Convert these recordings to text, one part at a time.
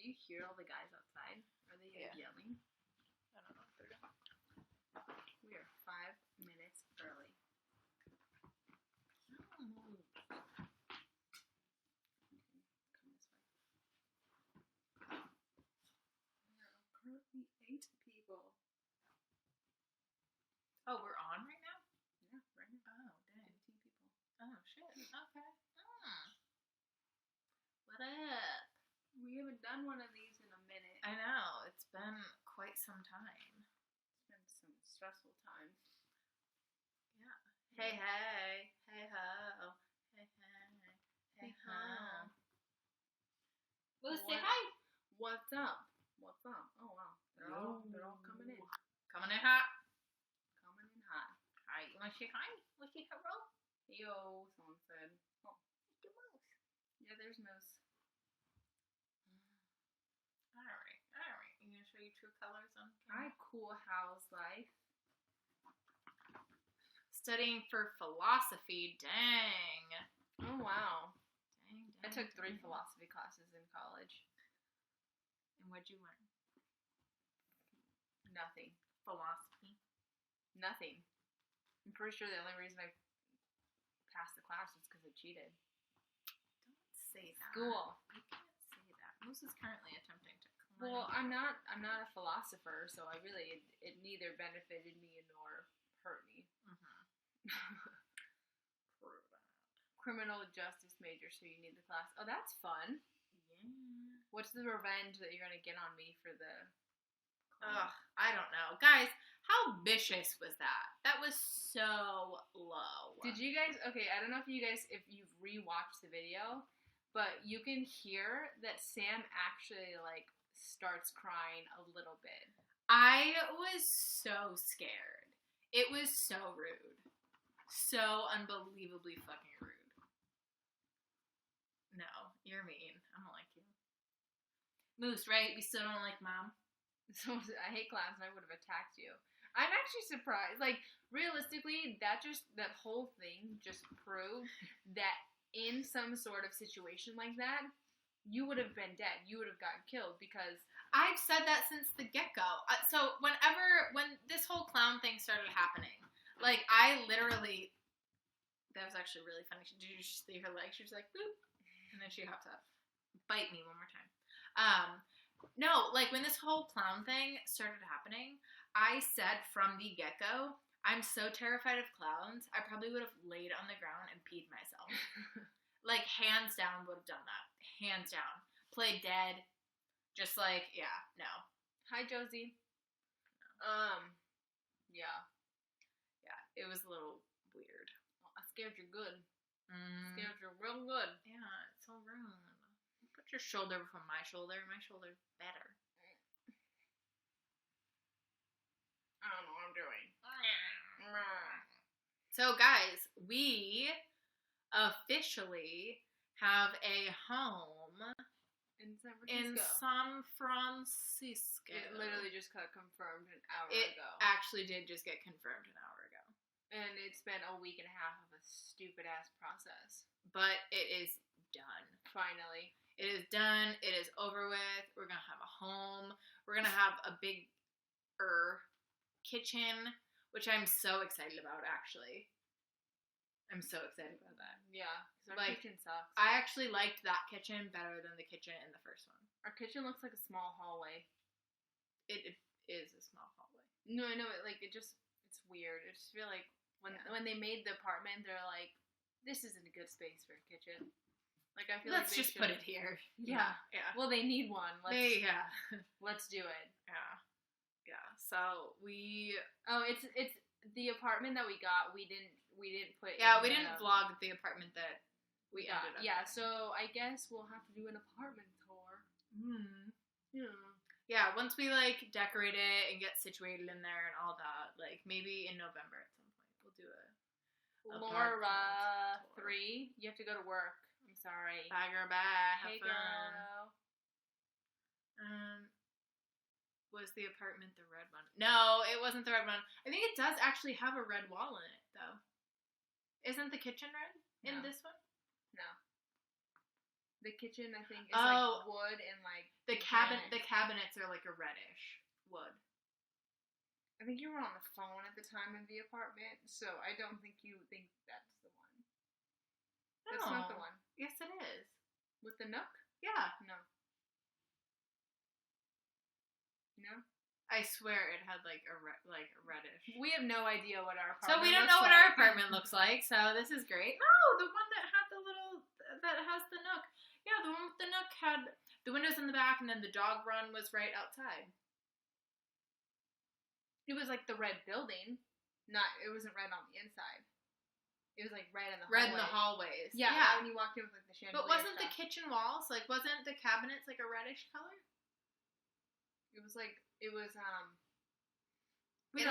Do you hear all the guys outside? Are they yelling? I don't know what they're doing. We are 5 minutes early. Come this way. There are currently 8 people. Oh, we're on right now? Yeah, right now. Oh, dang. 15 people. Oh, shit. Okay. What up? We haven't done one of these in a minute. I know. It's been quite some time. It's been some stressful times. Yeah. Hey, hey. Hey, ho. Hey, hey. Hey, ho. Well, say hi. What's up? What's up? Oh, wow. They're all coming in. Coming in hot. Coming in hot. Hi. You want to say hi? Want to say hello? Yo, someone said. Oh, Mr. Moose. yeah, there's Moose. Alright. You gonna show your true colors on Hi, camera? cool house life. Studying for philosophy. Dang. Oh, wow. Dang. I took 3 philosophy classes in college. And what'd you learn? Nothing. Philosophy. Nothing. I'm pretty sure the only reason I passed the class was because I cheated. Don't say that. School. You can't say that. Moose is currently attempting to climb. Well, I'm not a philosopher, so I really it neither benefited me nor hurt me. True that. Criminal justice major, so you need the class. Oh, that's fun. Yeah. What's the revenge that you're gonna get on me for the? Ugh, I don't know. Guys, how vicious was that? That was so low. Did you guys? Okay, I don't know if you've rewatched the video, but you can hear that Sam actually starts crying a little bit. I was so scared. It was so rude. So unbelievably fucking rude. No, you're mean. I don't like you. Moose, right? We still don't like Mom? So I hate class, and I would have attacked you. I'm actually surprised. Realistically, that whole thing just proved that in some sort of situation like that, you would have been dead. You would have gotten killed because I've said that since the get-go. So when this whole clown thing started happening, I literally, that was actually really funny. Did you just see her leg? She was like, boop. And then she hopped up. Bite me one more time. No, when this whole clown thing started happening, I said from the get-go, I'm so terrified of clowns, I probably would have laid on the ground and peed myself. Hands down would have done that. Hands down. Played dead. Just yeah, no. Hi, Josie. Yeah. Yeah, it was a little weird. Oh, I scared you good. Scared you real good. Yeah, it's so rude. Put your shoulder from my shoulder. My shoulder's better. I don't know what I'm doing. So, guys, we officially have a home in San Francisco. It literally just got confirmed an hour It ago. actually did just get confirmed an hour ago. And it's been a week and a half of a stupid-ass process. But it is done. Finally. It is done. It is over with. We're going to have a home. We're going to have a big kitchen, which I'm so excited about, actually. I'm so excited about that. Yeah, because our kitchen sucks. I actually liked that kitchen better than the kitchen in the first one. Our kitchen looks like a small hallway. It is a small hallway. No, I know. It's weird. I just feel like when they made the apartment, they're like, this isn't a good space for a kitchen. I feel Let's just put it here. Yeah. Well, they need one. Let's do it. Yeah. So we. Oh, it's the apartment that we got. We didn't put. Yeah, we didn't vlog the apartment that we ended up. Yeah. So I guess we'll have to do an apartment tour. Yeah. Yeah. Once we decorate it and get situated in there and all that, maybe in November at some point we'll do a. Laura 3. You have to go to work. I'm sorry. Bye, girl. Bye. Have hey, fun. Girl. Was the apartment the red one? No, it wasn't the red one. I think it does actually have a red wall in it, though. Isn't the kitchen red in this one? No. The kitchen, I think, is wood and the the cabinets are like a reddish wood. I think you were on the phone at the time of the apartment, so I don't think you think that's the one. That's not the one. Yes, it is. With the nook? Yeah. No. No? I swear it had like a reddish. We have no idea what our apartment So we don't know what our apartment looks like, so this is great. No, the one that had that has the nook. Yeah, the one with the nook had the windows in the back, and then the dog run was right outside. It was like the red building. It wasn't red on the inside. It was like red in the red in the hallways. Yeah, right when you walked in with like the chandelier. But wasn't the kitchen walls wasn't the cabinets like a reddish color? It was like it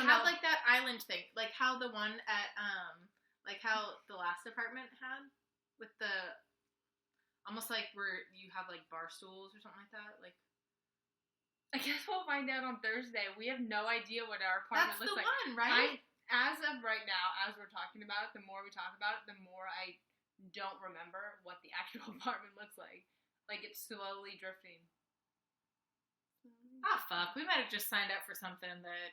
had like that island thing, like how the one at like how the last apartment had with the almost like where you have like bar stools or something like that. Like, I guess we'll find out on Thursday. We have no idea what our apartment looks like. That's the one, right? As of right now, as we're talking about it, the more we talk about it, the more I don't remember what the actual apartment looks like. Like, it's slowly drifting. Ah, fuck. We might have just signed up for something that...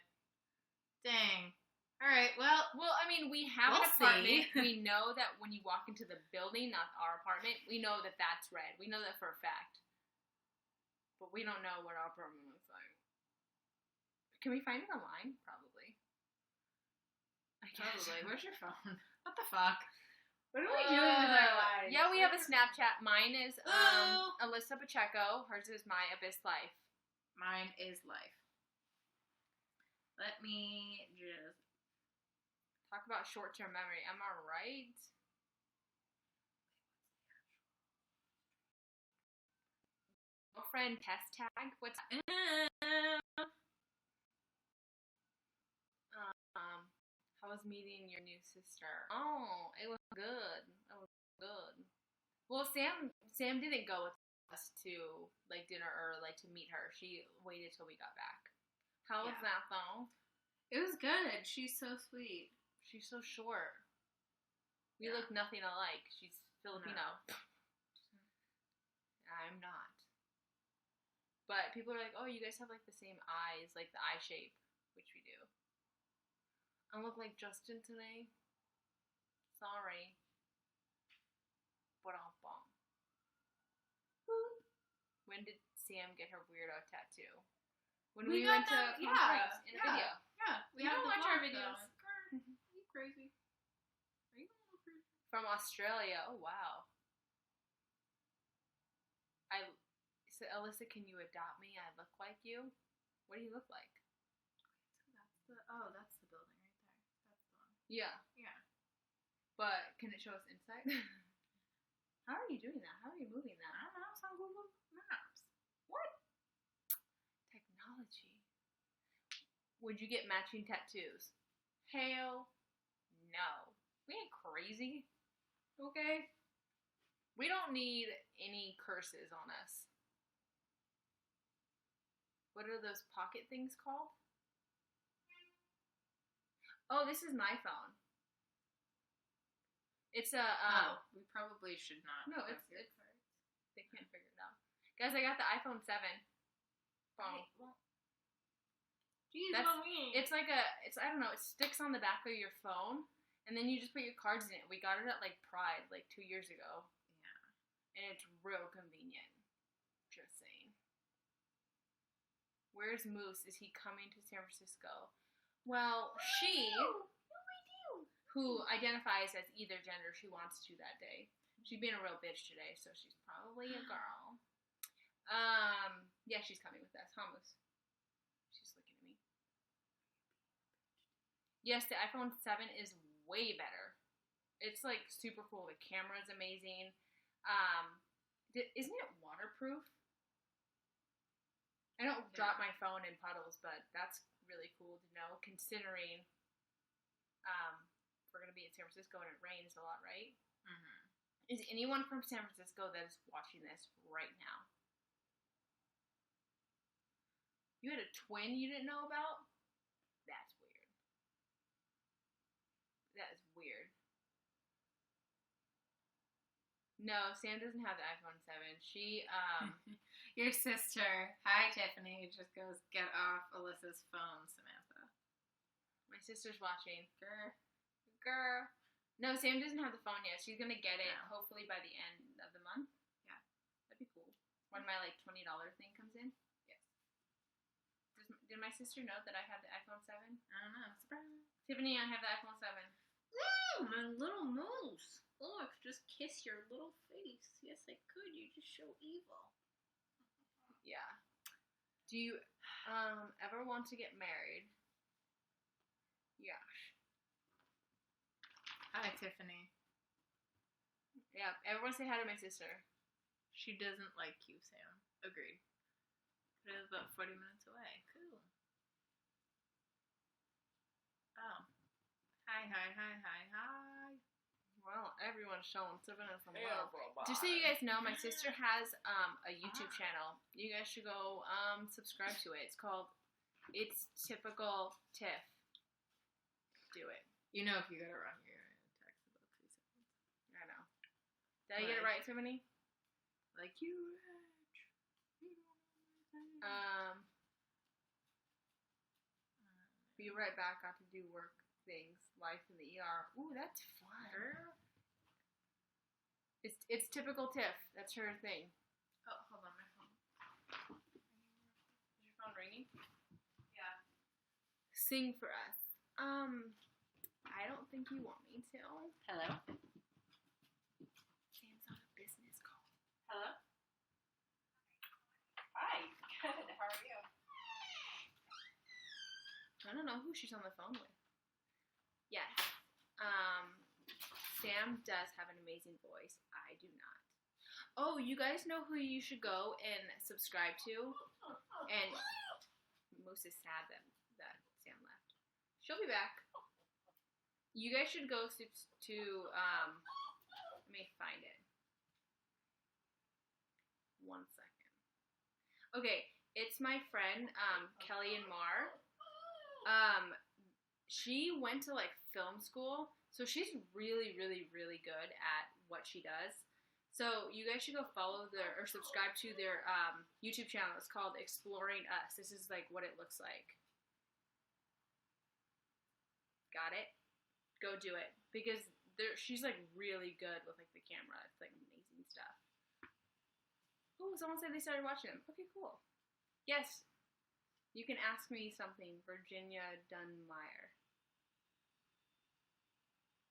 Dang. All right, well... Well, I mean, we have an apartment. We know that when you walk into the building, not our apartment, we know that that's red. We know that for a fact. But we don't know what our apartment looks like. Can we find it online? Probably. Probably. Where's your phone? What the fuck? What are we doing with our lives? Yeah, we have a Snapchat. Mine is Alyssa Pacheco. Hers is My Abyss Life. Mine is Life. Let me just talk about short-term memory. Am I right? Girlfriend test tag. What's how was meeting your new sister? Oh, it was good. It was good. Well, Sam didn't go with us to like dinner or like to meet her. She waited till we got back. How was that though? It was good. She's so sweet. She's so short. We look nothing alike. She's Filipino. No. I'm not. But people are like, oh, you guys have like the same eyes, like the eye shape, which we do. I look like Justin today. Sorry. But when did Sam get her weirdo tattoo? When we went to conference in a video. Yeah. We don't watch our videos. Are you crazy? Are you a little crazy? From Australia. Oh wow. So Alyssa, can you adopt me? I look like you. What do you look like? That's the building right there. That's the one. Yeah. Yeah. But can it show us inside? How are you doing that? How are you moving that? I don't know. It's on Google Maps. What? Technology. Would you get matching tattoos? Hell no. We ain't crazy. Okay? We don't need any curses on us. What are those pocket things called? Oh, this is my phone. It's a we probably should not. No, it's they can't figure it out. Guys, I got the iPhone 7 phone. Jeez, it's like I don't know, it sticks on the back of your phone and then you just put your cards in it. We got it at like Pride like 2 years ago. Yeah. And it's real convenient. Just saying. Where's Moose? Is he coming to San Francisco? Well, who identifies as either gender she wants to that day. She's being a real bitch today, so she's probably a girl. Yeah, she's coming with us. Huh, Moose? She's looking at me. Yes, the iPhone 7 is way better. It's like super cool. The camera's amazing. Isn't it waterproof? I don't drop my phone in puddles, but that's really cool to know, considering we're going to be in San Francisco and it rains a lot, right? Mm-hmm. Is anyone from San Francisco that is watching this right now? You had a twin you didn't know about? That's weird. That is weird. No, Sam doesn't have the iPhone 7. She, Your sister. Hi, Tiffany. Just goes, get off Alyssa's phone, Samantha. My sister's watching. Girl. No, Sam doesn't have the phone yet. She's gonna get it No. hopefully by the end of the month. Yeah. That'd be cool. When my like $20 thing comes in. Yes. Did my sister know that I have the iPhone 7? I don't know. Surprise. Tiffany, I have the iPhone 7. Ooh, my little moose. Oh, I could just kiss your little face. Yes, I could. You just show evil. Yeah. Do you ever want to get married? Yeah. Hi, Tiffany. Yeah. Everyone say hi to my sister. She doesn't like you, Sam. Agreed. It is about 40 minutes away. Cool. Oh. Hi. Well, everyone's showing some love. Just so you guys know, my sister has a YouTube channel. You guys should go subscribe to it. It's called It's Typical Tiff. Do it. You know if you gotta run, you're gonna text about 2 seconds. I know. Did I get it right, Tiffany? Like you, Rich. Be right back. Got to do work things. Life in the ER. Ooh, that's fun. Girl. It's typical Tiff. That's her thing. Oh, hold on, my phone. Is your phone ringing? Yeah. Sing for us. I don't think you want me to. Hello? Sam's on a business call. Hello? Hi. Good. How are you? I don't know who she's on the phone with. Yes. Sam does have an amazing voice. I do not. Oh, you guys know who you should go and subscribe to? And Moose is sad that Sam left. She'll be back. You guys should go to let me find it. 1 second. Okay, it's my friend, Kelly and Mar. She went to like film school, so she's really, really, really good at what she does. So you guys should go follow or subscribe to their YouTube channel. It's called Exploring Us. This is like what it looks like. Got it? Go do it, because she's like really good with like the camera. It's like amazing stuff. Oh, someone said they started watching them. Okay, cool. Yes, you can ask me something, Virginia Dunmeyer.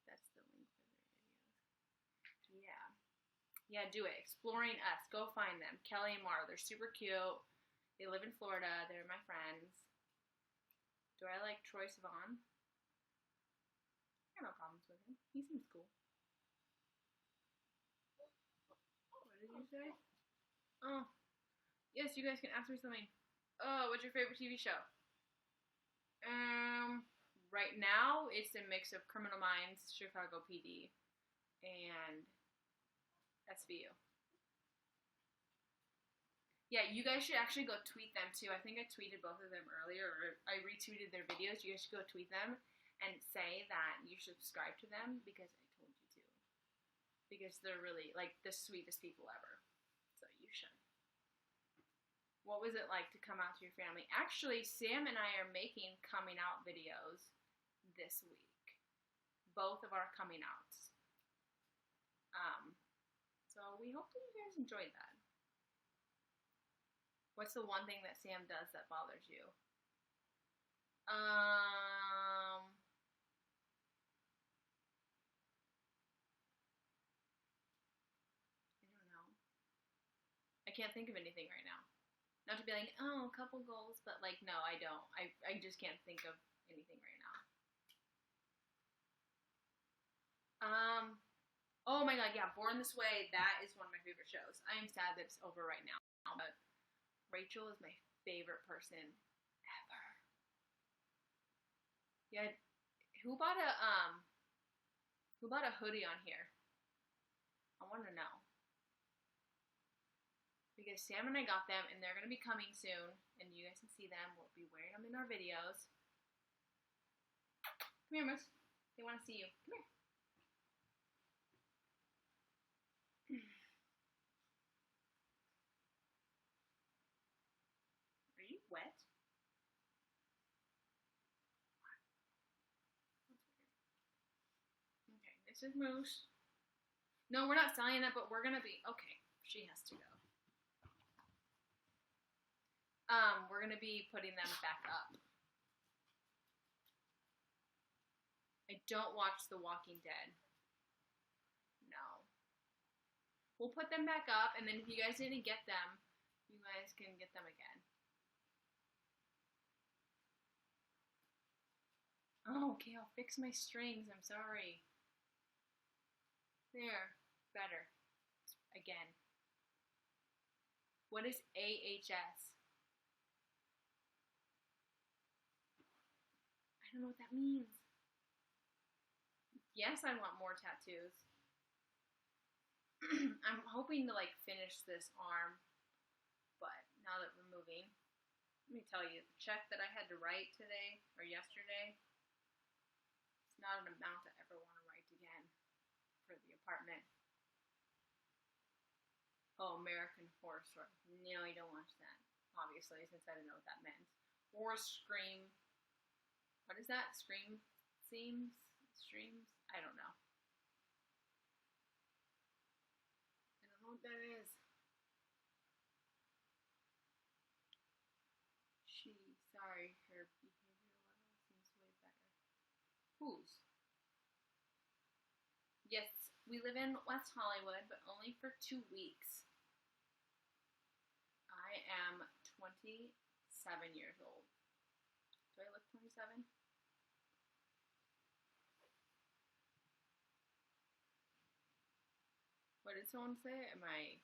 That's the link for their videos. Yeah. Yeah, do it. Exploring Us. Go find them. Kelly and Mar. They're super cute. They live in Florida. They're my friends. Do I like Troy Sivan? I have no problems with him. He seems cool. What did you say? Oh. Yes, you guys can ask me something. Oh, what's your favorite TV show? Right now, it's a mix of Criminal Minds, Chicago PD, and SVU. Yeah, you guys should actually go tweet them too. I think I tweeted both of them earlier, or I retweeted their videos. You guys should go tweet them and say that you subscribe to them because I told you to. Because they're really, like, the sweetest people ever. So you should. What was it like to come out to your family? Actually, Sam and I are making coming out videos this week. Both of our coming outs. So we hope that you guys enjoyed that. What's the one thing that Sam does that bothers you? I don't know. I can't think of anything right now. Not to be like, oh, a couple goals, but like, no, I don't. I just can't think of anything right now. Oh my god, yeah, Born This Way, that is one of my favorite shows. I am sad that it's over right now, but Rachel is my favorite person ever. Yeah, who bought a hoodie on here? I want to know. Because Sam and I got them, and they're going to be coming soon, and you guys can see them. We'll be wearing them in our videos. Come here, Moose. They want to see you. Come here. Wet? Okay, this is Moose. No, we're not selling it, but we're gonna be okay. She has to go. We're gonna be putting them back up. I don't watch The Walking Dead. No. We'll put them back up, and then if you guys didn't get them, you guys can get them again. Oh, okay, I'll fix my strings. I'm sorry. There. Better. Again. What is AHS? I don't know what that means. Yes, I want more tattoos. I'm hoping to finish this arm, but now that we're moving, let me tell you, the check that I had to write today or yesterday, it's not an amount I ever want to write again for the apartment. Oh, American Horror Story. No, I don't watch that, obviously, since I didn't know what that meant. Or Scream. What is that? Scream? Streams? I don't know. I don't know what that is. Sorry, her behavior level seems way better. Whose? Yes, we live in West Hollywood, but only for 2 weeks. I am 27 years old. Do I look 27? What did someone say? Am I...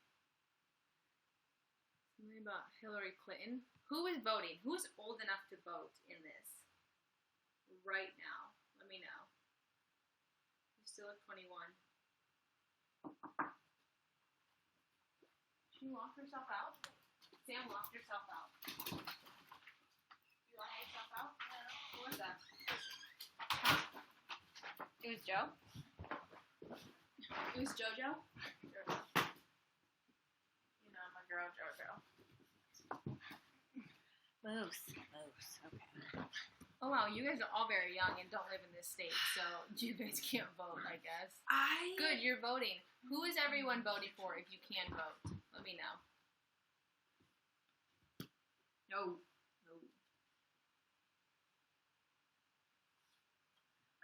Something about Hillary Clinton? Who is voting? Who's old enough to vote in this? Right now. Let me know. You still at 21. She locked herself out? Sam locked herself out. You locked yourself out? Who was that? Huh? It was Joe? It was JoJo? You know, my girl JoJo. Moose. Okay. Oh wow, you guys are all very young and don't live in this state, so you guys can't vote, I guess. Good, you're voting. Who is everyone voting for if you can vote? Let me know. No.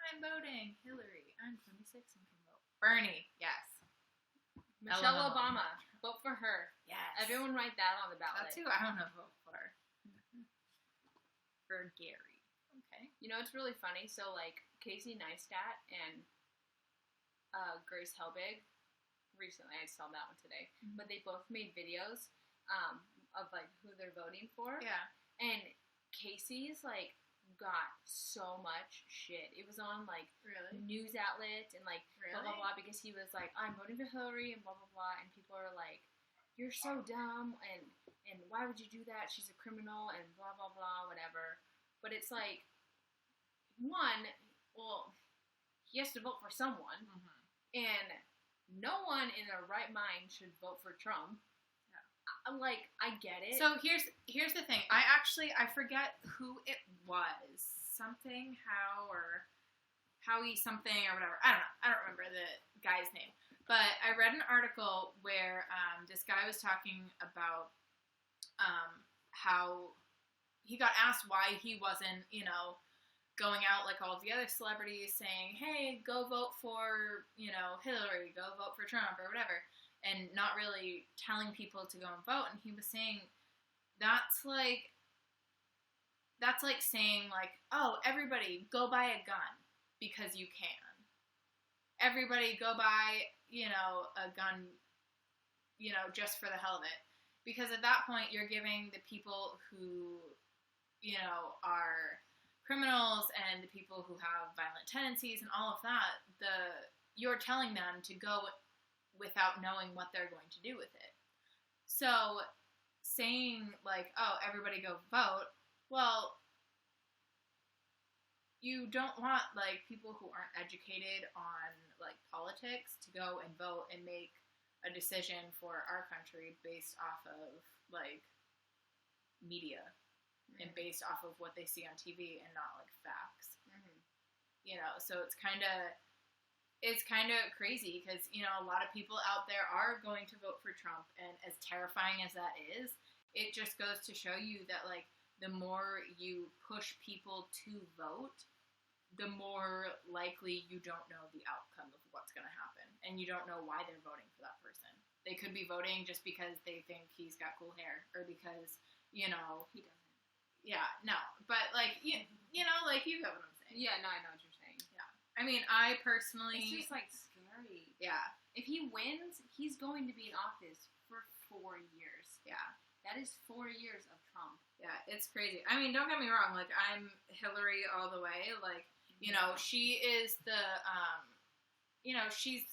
I'm voting Hillary. I'm 26 and can vote. Bernie, yes. Michelle Obama. Vote for her. Yes. Everyone write that on the ballot. That's who I want to vote for. For Gary. Okay. You know, it's really funny. So, Casey Neistat and Grace Helbig, recently, I saw that one today, but they both made videos of, who they're voting for. Yeah. And Casey's, got so much shit. It was on, really? news outlets and, really? blah, blah, blah, because he was I'm voting for Hillary and blah, blah, blah, and people are you're so dumb, and why would you do that? She's a criminal, and blah, blah, blah, whatever. But it's one, well, he has to vote for someone, and no one in their right mind should vote for Trump. Yeah. I get it. So here's the thing. I forget who it was. Something, Howie something or whatever. I don't know. I don't remember the guy's name. But I read an article where this guy was talking about how he got asked why he wasn't, going out like all of the other celebrities saying, hey, go vote for, Hillary, go vote for Trump or whatever, and not really telling people to go and vote. And he was saying that's like saying oh, everybody go buy a gun because you can. Everybody go buy, a gun, just for the hell of it. Because at that point, you're giving the people who, are criminals and the people who have violent tendencies and all of that, you're telling them to go without knowing what they're going to do with it. So saying oh, everybody go vote, well, you don't want people who aren't educated on politics to go and vote and make a decision for our country based off of media. and based off of what they see on TV and not like facts. Mm-hmm. You know, so it's kind of crazy because, you know, a lot of people out there are going to vote for Trump, and as terrifying as that is, it just goes to show you that, like, the more you push people to vote, the more likely you don't know the outcome of what's going to happen, and you don't know why they're voting for that person. They could be voting just because they think he's got cool hair, or because, you know, he doesn't. Yeah, no, but, like, you know, like, you get what I'm saying. Yeah, no, I know what you're saying. Yeah. I mean, I personally... It's just, like, scary. Yeah. If he wins, he's going to be in office for 4 years. Yeah. That is 4 years of Trump. Yeah, it's crazy. I mean, don't get me wrong. Like, I'm Hillary all the way. Like, you know, she is the, you know, she's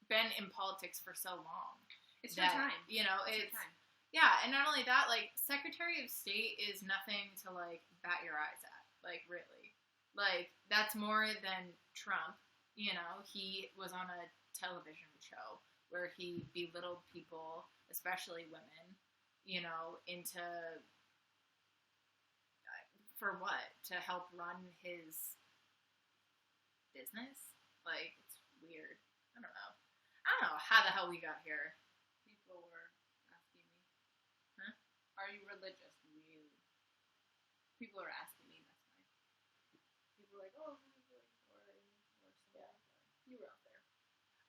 been in politics for so long. It's her time. You know, it's her time. Yeah, and not only that, like, Secretary of State is nothing to, like, bat your eyes at. Like, really. Like, that's more than Trump. You know, he was on a television show where he belittled people, especially women, you know, into... For what? To help run his business? Like, it's weird. I don't know how the hell we got here. People were asking me. Huh? Are you religious? Really? People are asking me, that's why. People are like, oh, or something. Yeah. You were out there.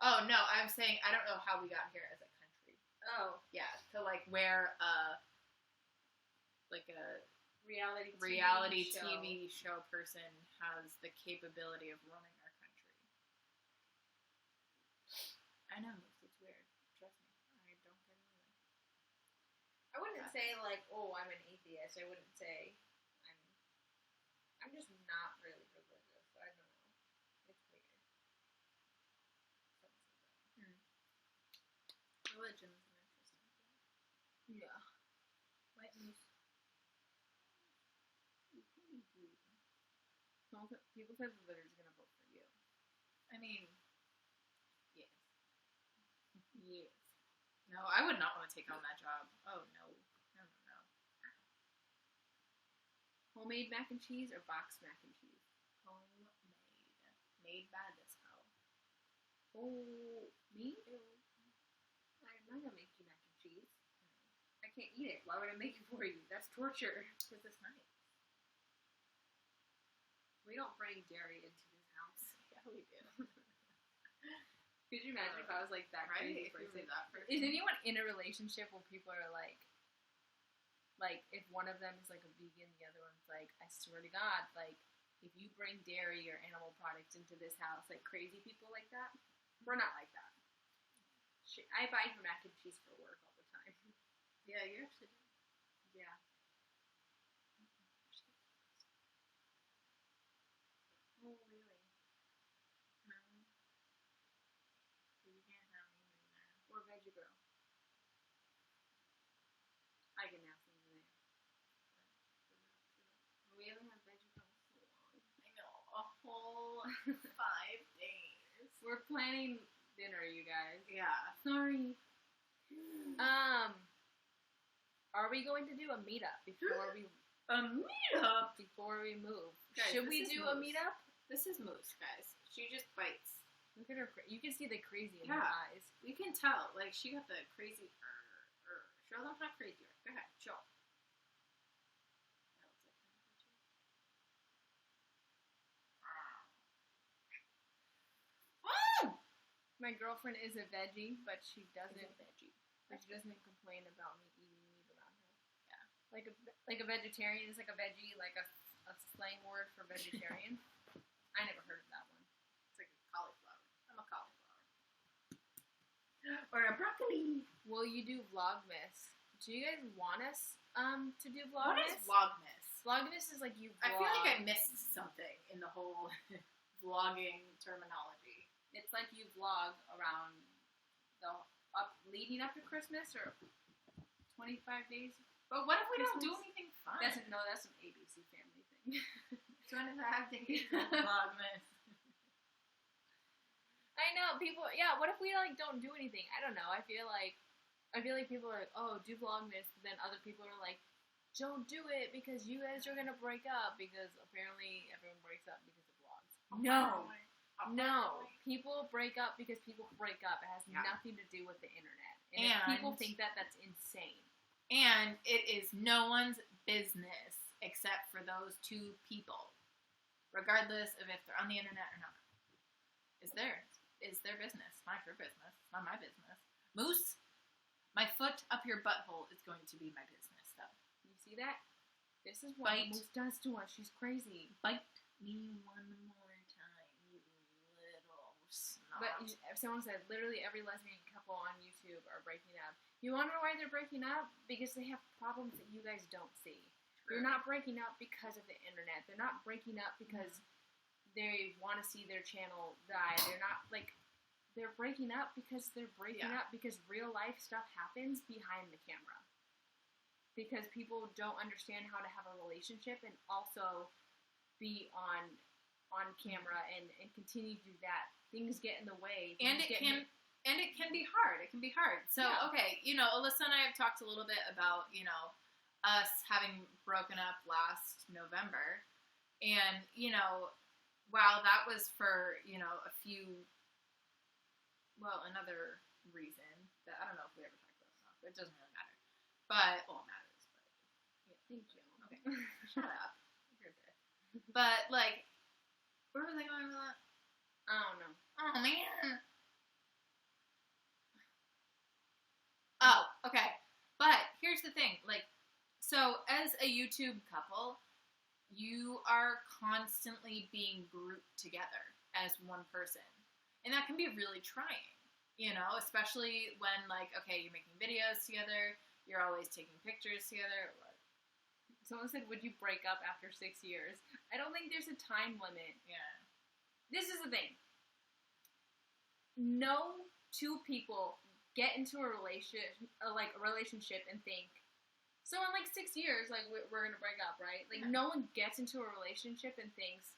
Oh, no, I'm saying I don't know how we got here as a country. Oh. Yeah, to, like, where like a reality TV show person has the capability of running our country. I know, it's weird. Trust me, I don't get it either. I wouldn't say, like, oh, I'm an atheist. I wouldn't say I'm just not really religious. I don't know. It's weird. Religion is an interesting thing. Yeah. White moose. People said that they're going to vote for you. I mean, yes. Yes. No, I would not want to take on that job. Oh, no. No. Homemade mac and cheese or boxed mac and cheese? Homemade. Made by this hoe. Oh, me? I'm not going to make you mac and cheese. I can't eat it. Why would I make it for you? That's torture. Because it's nice. We don't bring dairy into this house. Yeah, we do. Could you imagine if I was like that crazy person? Is anyone in a relationship where people are like if one of them is like a vegan, the other one's like, I swear to God, like, if you bring dairy or animal products into this house, like crazy people like that? We're not like that. Shit, I buy for mac and cheese for work all the time. Yeah, you actually do. Yeah. Oh, really? No. You can't have me there. Or veggie girl. I can have some there. We haven't had veggie girl so long. I know, a whole 5 days. We're planning dinner, you guys. Yeah. Sorry. Are we going to do a meetup before we... A meetup? Before we move. Guys, should we do a meetup? This is Moose, guys. She just bites. Look at her. You can see the crazy in her eyes. We can tell. Like, she got the crazy... Show them how crazy you are. Go ahead. Show. My girlfriend is a veggie, but she doesn't complain about me eating meat around her. Yeah. Like a vegetarian is like a veggie, like a slang word for vegetarian. I never heard of that one. It's like a cauliflower. I'm a cauliflower. Or a broccoli. Will you do Vlogmas? Do you guys want us to do Vlogmas? What is Vlogmas? Vlogmas is like you vlog. I feel like I missed something in the whole vlogging terminology. It's like you vlog around leading up to Christmas or 25 days. But what if we Christmas? don't do anything fun? That's an ABC Family thing. 25 days of Vlogmas. I know people. Yeah, what if we like don't do anything? I don't know. I feel like people are like, oh, do Vlogmas. But then other people are like, don't do it because you guys are gonna break up because apparently everyone breaks up because of vlogs. No. People break up because people break up. It has nothing to do with the internet. And if people think that, that's insane. And it is no one's business except for those two people, regardless of if they're on the internet or not. It's their business, not your business. It's not my business. Moose, my foot up your butthole is going to be my business, though. You see that? This is what Moose does to us. She's crazy. Bite me one more time, you little snot. But someone said literally every lesbian couple on YouTube are breaking up. You want to know why they're breaking up? Because they have problems that you guys don't see. They're not breaking up because of the internet. They're not breaking up because they want to see their channel die. They're not, like, they're breaking up because they're breaking up because real life stuff happens behind the camera. Because people don't understand how to have a relationship and also be on camera and continue to do that. Things get in the way. And it can be hard. It can be hard. So, okay, Alyssa and I have talked a little bit about, us having broken up last November. And, while that was for, another reason that I don't know if we ever talked about this, but it doesn't really matter. But, well, it matters. But, thank you. Okay, shut up. You're good. But, like, where was I going with that? I don't know. Oh, man. Oh, okay. But here's the thing. Like, so as a YouTube couple, you are constantly being grouped together as one person. And that can be really trying, especially when, like, okay, you're making videos together, you're always taking pictures together. Someone said, would you break up after 6 years? I don't think there's a time limit. Yeah. This is the thing. No two people get into a relationship and think, so in like 6 years, like we're gonna break up, right? Like no one gets into a relationship and thinks,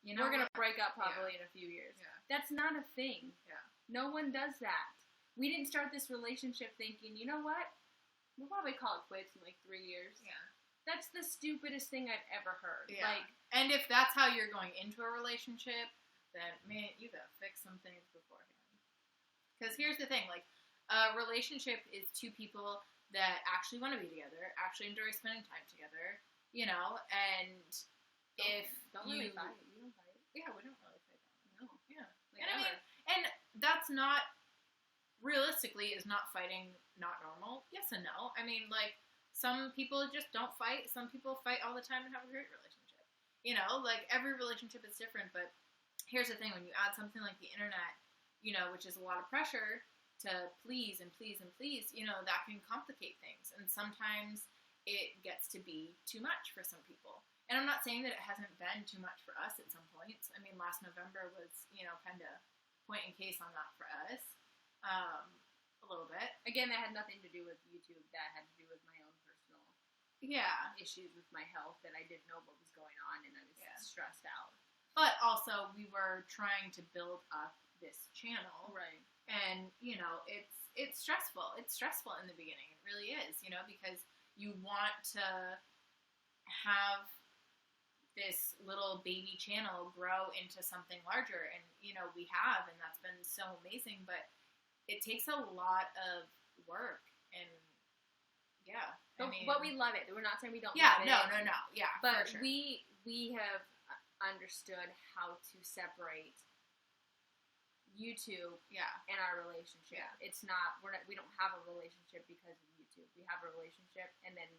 we're gonna break up probably in a few years. Yeah. That's not a thing. Yeah. No one does that. We didn't start this relationship thinking, you know what? We'll probably call it quits in like 3 years. Yeah. That's the stupidest thing I've ever heard. Yeah. Like, and if that's how you're going into a relationship, then man, you gotta fix some things beforehand. Because here's the thing, like, a relationship is two people that actually want to be together, actually enjoy spending time together, and don't really fight. You don't fight. Yeah, we don't really fight that much. No. Yeah. Like, and that's not, realistically, is not fighting not normal? Yes and no. I mean, like, some people just don't fight. Some people fight all the time and have a great relationship. Like, every relationship is different, but here's the thing, when you add something like the internet, which is a lot of pressure to please and please and please, that can complicate things. And sometimes it gets to be too much for some people. And I'm not saying that it hasn't been too much for us at some points. I mean, last November was, kind of point in case on that for us. A little bit. Again, that had nothing to do with YouTube. That had to do with my own personal issues with my health that I didn't know what was going on and I was stressed out. But also, we were trying to build up this channel. Right. And, it's stressful. It's stressful in the beginning. It really is, because you want to have this little baby channel grow into something larger. And, we have, and that's been so amazing. But it takes a lot of work. And, yeah. But we love it. We're not saying we don't love it. No. Yeah, but for sure. we have understood how to separate YouTube and our relationship. Yeah. It's not, we don't have a relationship because of YouTube. We have a relationship and then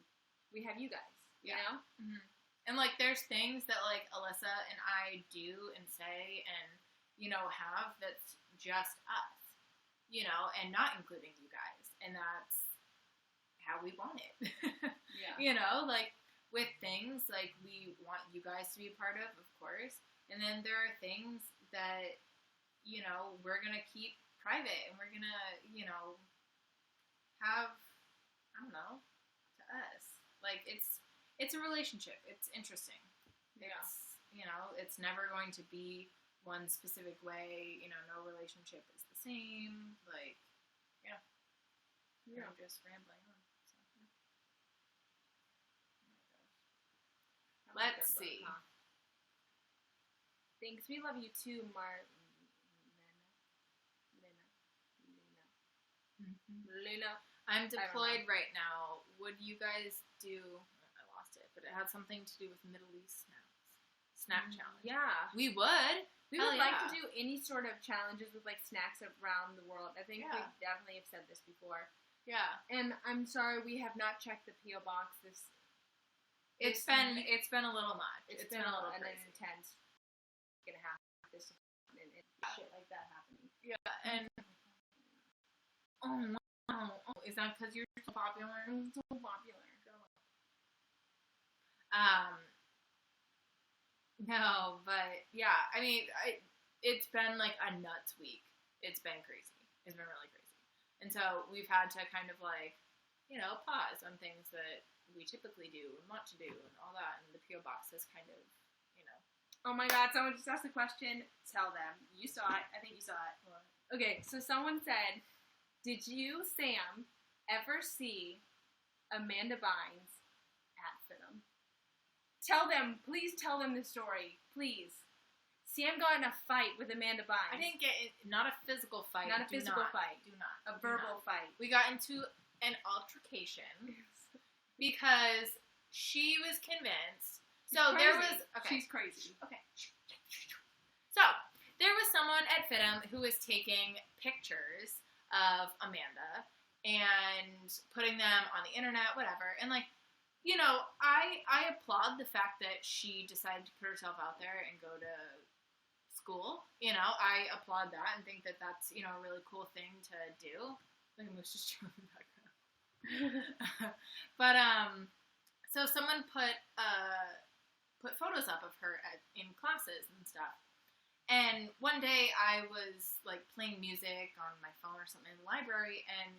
we have you guys, you know? Mm-hmm. And like there's things that like Alyssa and I do and say and, have that's just us, and not including you guys. And that's how we want it. Yeah. Like with things like we want you guys to be a part of course. And then there are things that, we're going to keep private and we're going to, have, I don't know, to us. Like, it's a relationship. It's interesting. Yeah. It's never going to be one specific way. No relationship is the same. Like, yeah. I'm just rambling on. So, see. Thanks. We love you too, Lena. I'm deployed right now. Would you guys do... I lost it, but it had something to do with Middle East snack challenge. Yeah. We would. We would like to do any sort of challenges with, like, snacks around the world. I think we definitely have said this before. Yeah. And I'm sorry we have not checked the P.O. box It's been a little much. It's been a little intense. Gonna have this and shit like that happening. Yeah, and is that because you're so popular? I'm so popular. No, but yeah, I mean, it's been like a nuts week. It's been crazy. It's been really crazy, and so we've had to kind of like, pause on things that we typically do and want to do and all that, and the P.O. box is kind of, Oh my God, someone just asked a question. Tell them. You saw it. I think you saw it. What? Okay, so someone said, did you, Sam, ever see Amanda Bynes at FITM? Please tell them the story. Please. Sam got in a fight with Amanda Bynes. I didn't get it. Not a physical fight. Not a physical fight. Do not. A verbal fight. We got into an altercation because she was convinced. So there was... Okay. She's crazy. Okay. So there was someone at FITM who was taking pictures of Amanda and putting them on the internet, whatever. And like, I applaud the fact that she decided to put herself out there and go to school. I applaud that and think that that's, a really cool thing to do. Look at Moose just chilling in the background. But, so someone put photos up of her in classes and stuff. And one day I was like playing music on my phone or something in the library, and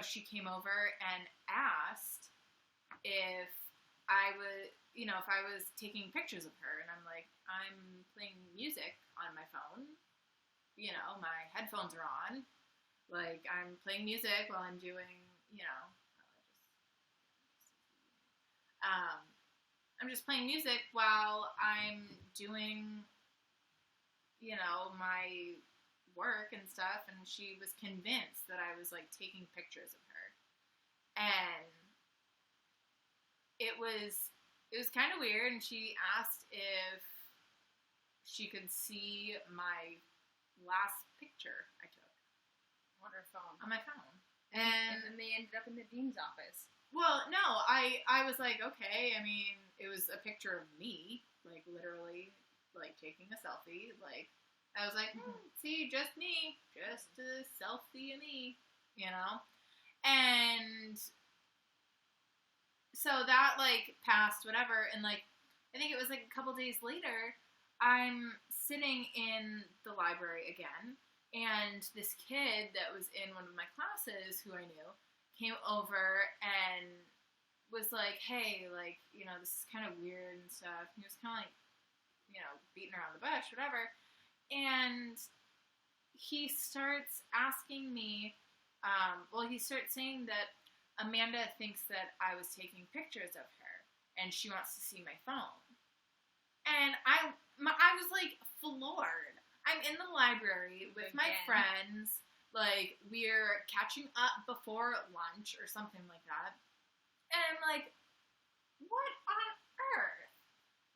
she came over and asked if I was taking pictures of her, and I'm like, I'm playing music on my phone. My headphones are on. Like, I'm playing music while I'm doing, I'm just playing music while I'm doing, my work and stuff, and she was convinced that I was, like, taking pictures of her. And it was kind of weird, and she asked if she could see my last picture I took. On her phone. On my phone. And then they ended up in the dean's office. Well, no, I was like, okay, I mean, it was a picture of me, like, literally, like, taking a selfie, like, I was like, see, just me, just a selfie of me, and so that, like, passed, whatever, and, like, I think it was, like, a couple days later, I'm sitting in the library again, and this kid that was in one of my classes, who I knew, came over and was like, hey, like, this is kind of weird and stuff. And he was kind of like, beating around the bush, whatever. And he starts asking me, he starts saying that Amanda thinks that I was taking pictures of her and she wants to see my phone. And I was like floored. I'm in the library with my friends. Like, we're catching up before lunch or something like that. And I'm like, what on earth?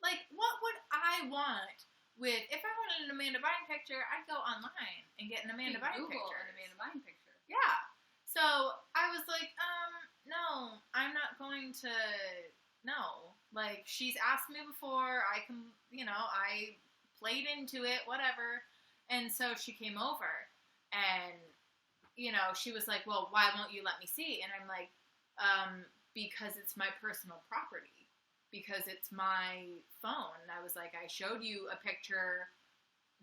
Like, what would I want with, if I wanted an Amanda Bynes picture, I'd go online and get an Amanda Bynes picture. An Amanda Bynes picture. Yeah. So I was like, no, I'm not going to, no. Like, she's asked me before, I played into it, whatever. And so she came over and, she was like, well, why won't you let me see? And I'm like, because it's my personal property. Because it's my phone. And I was like, I showed you a picture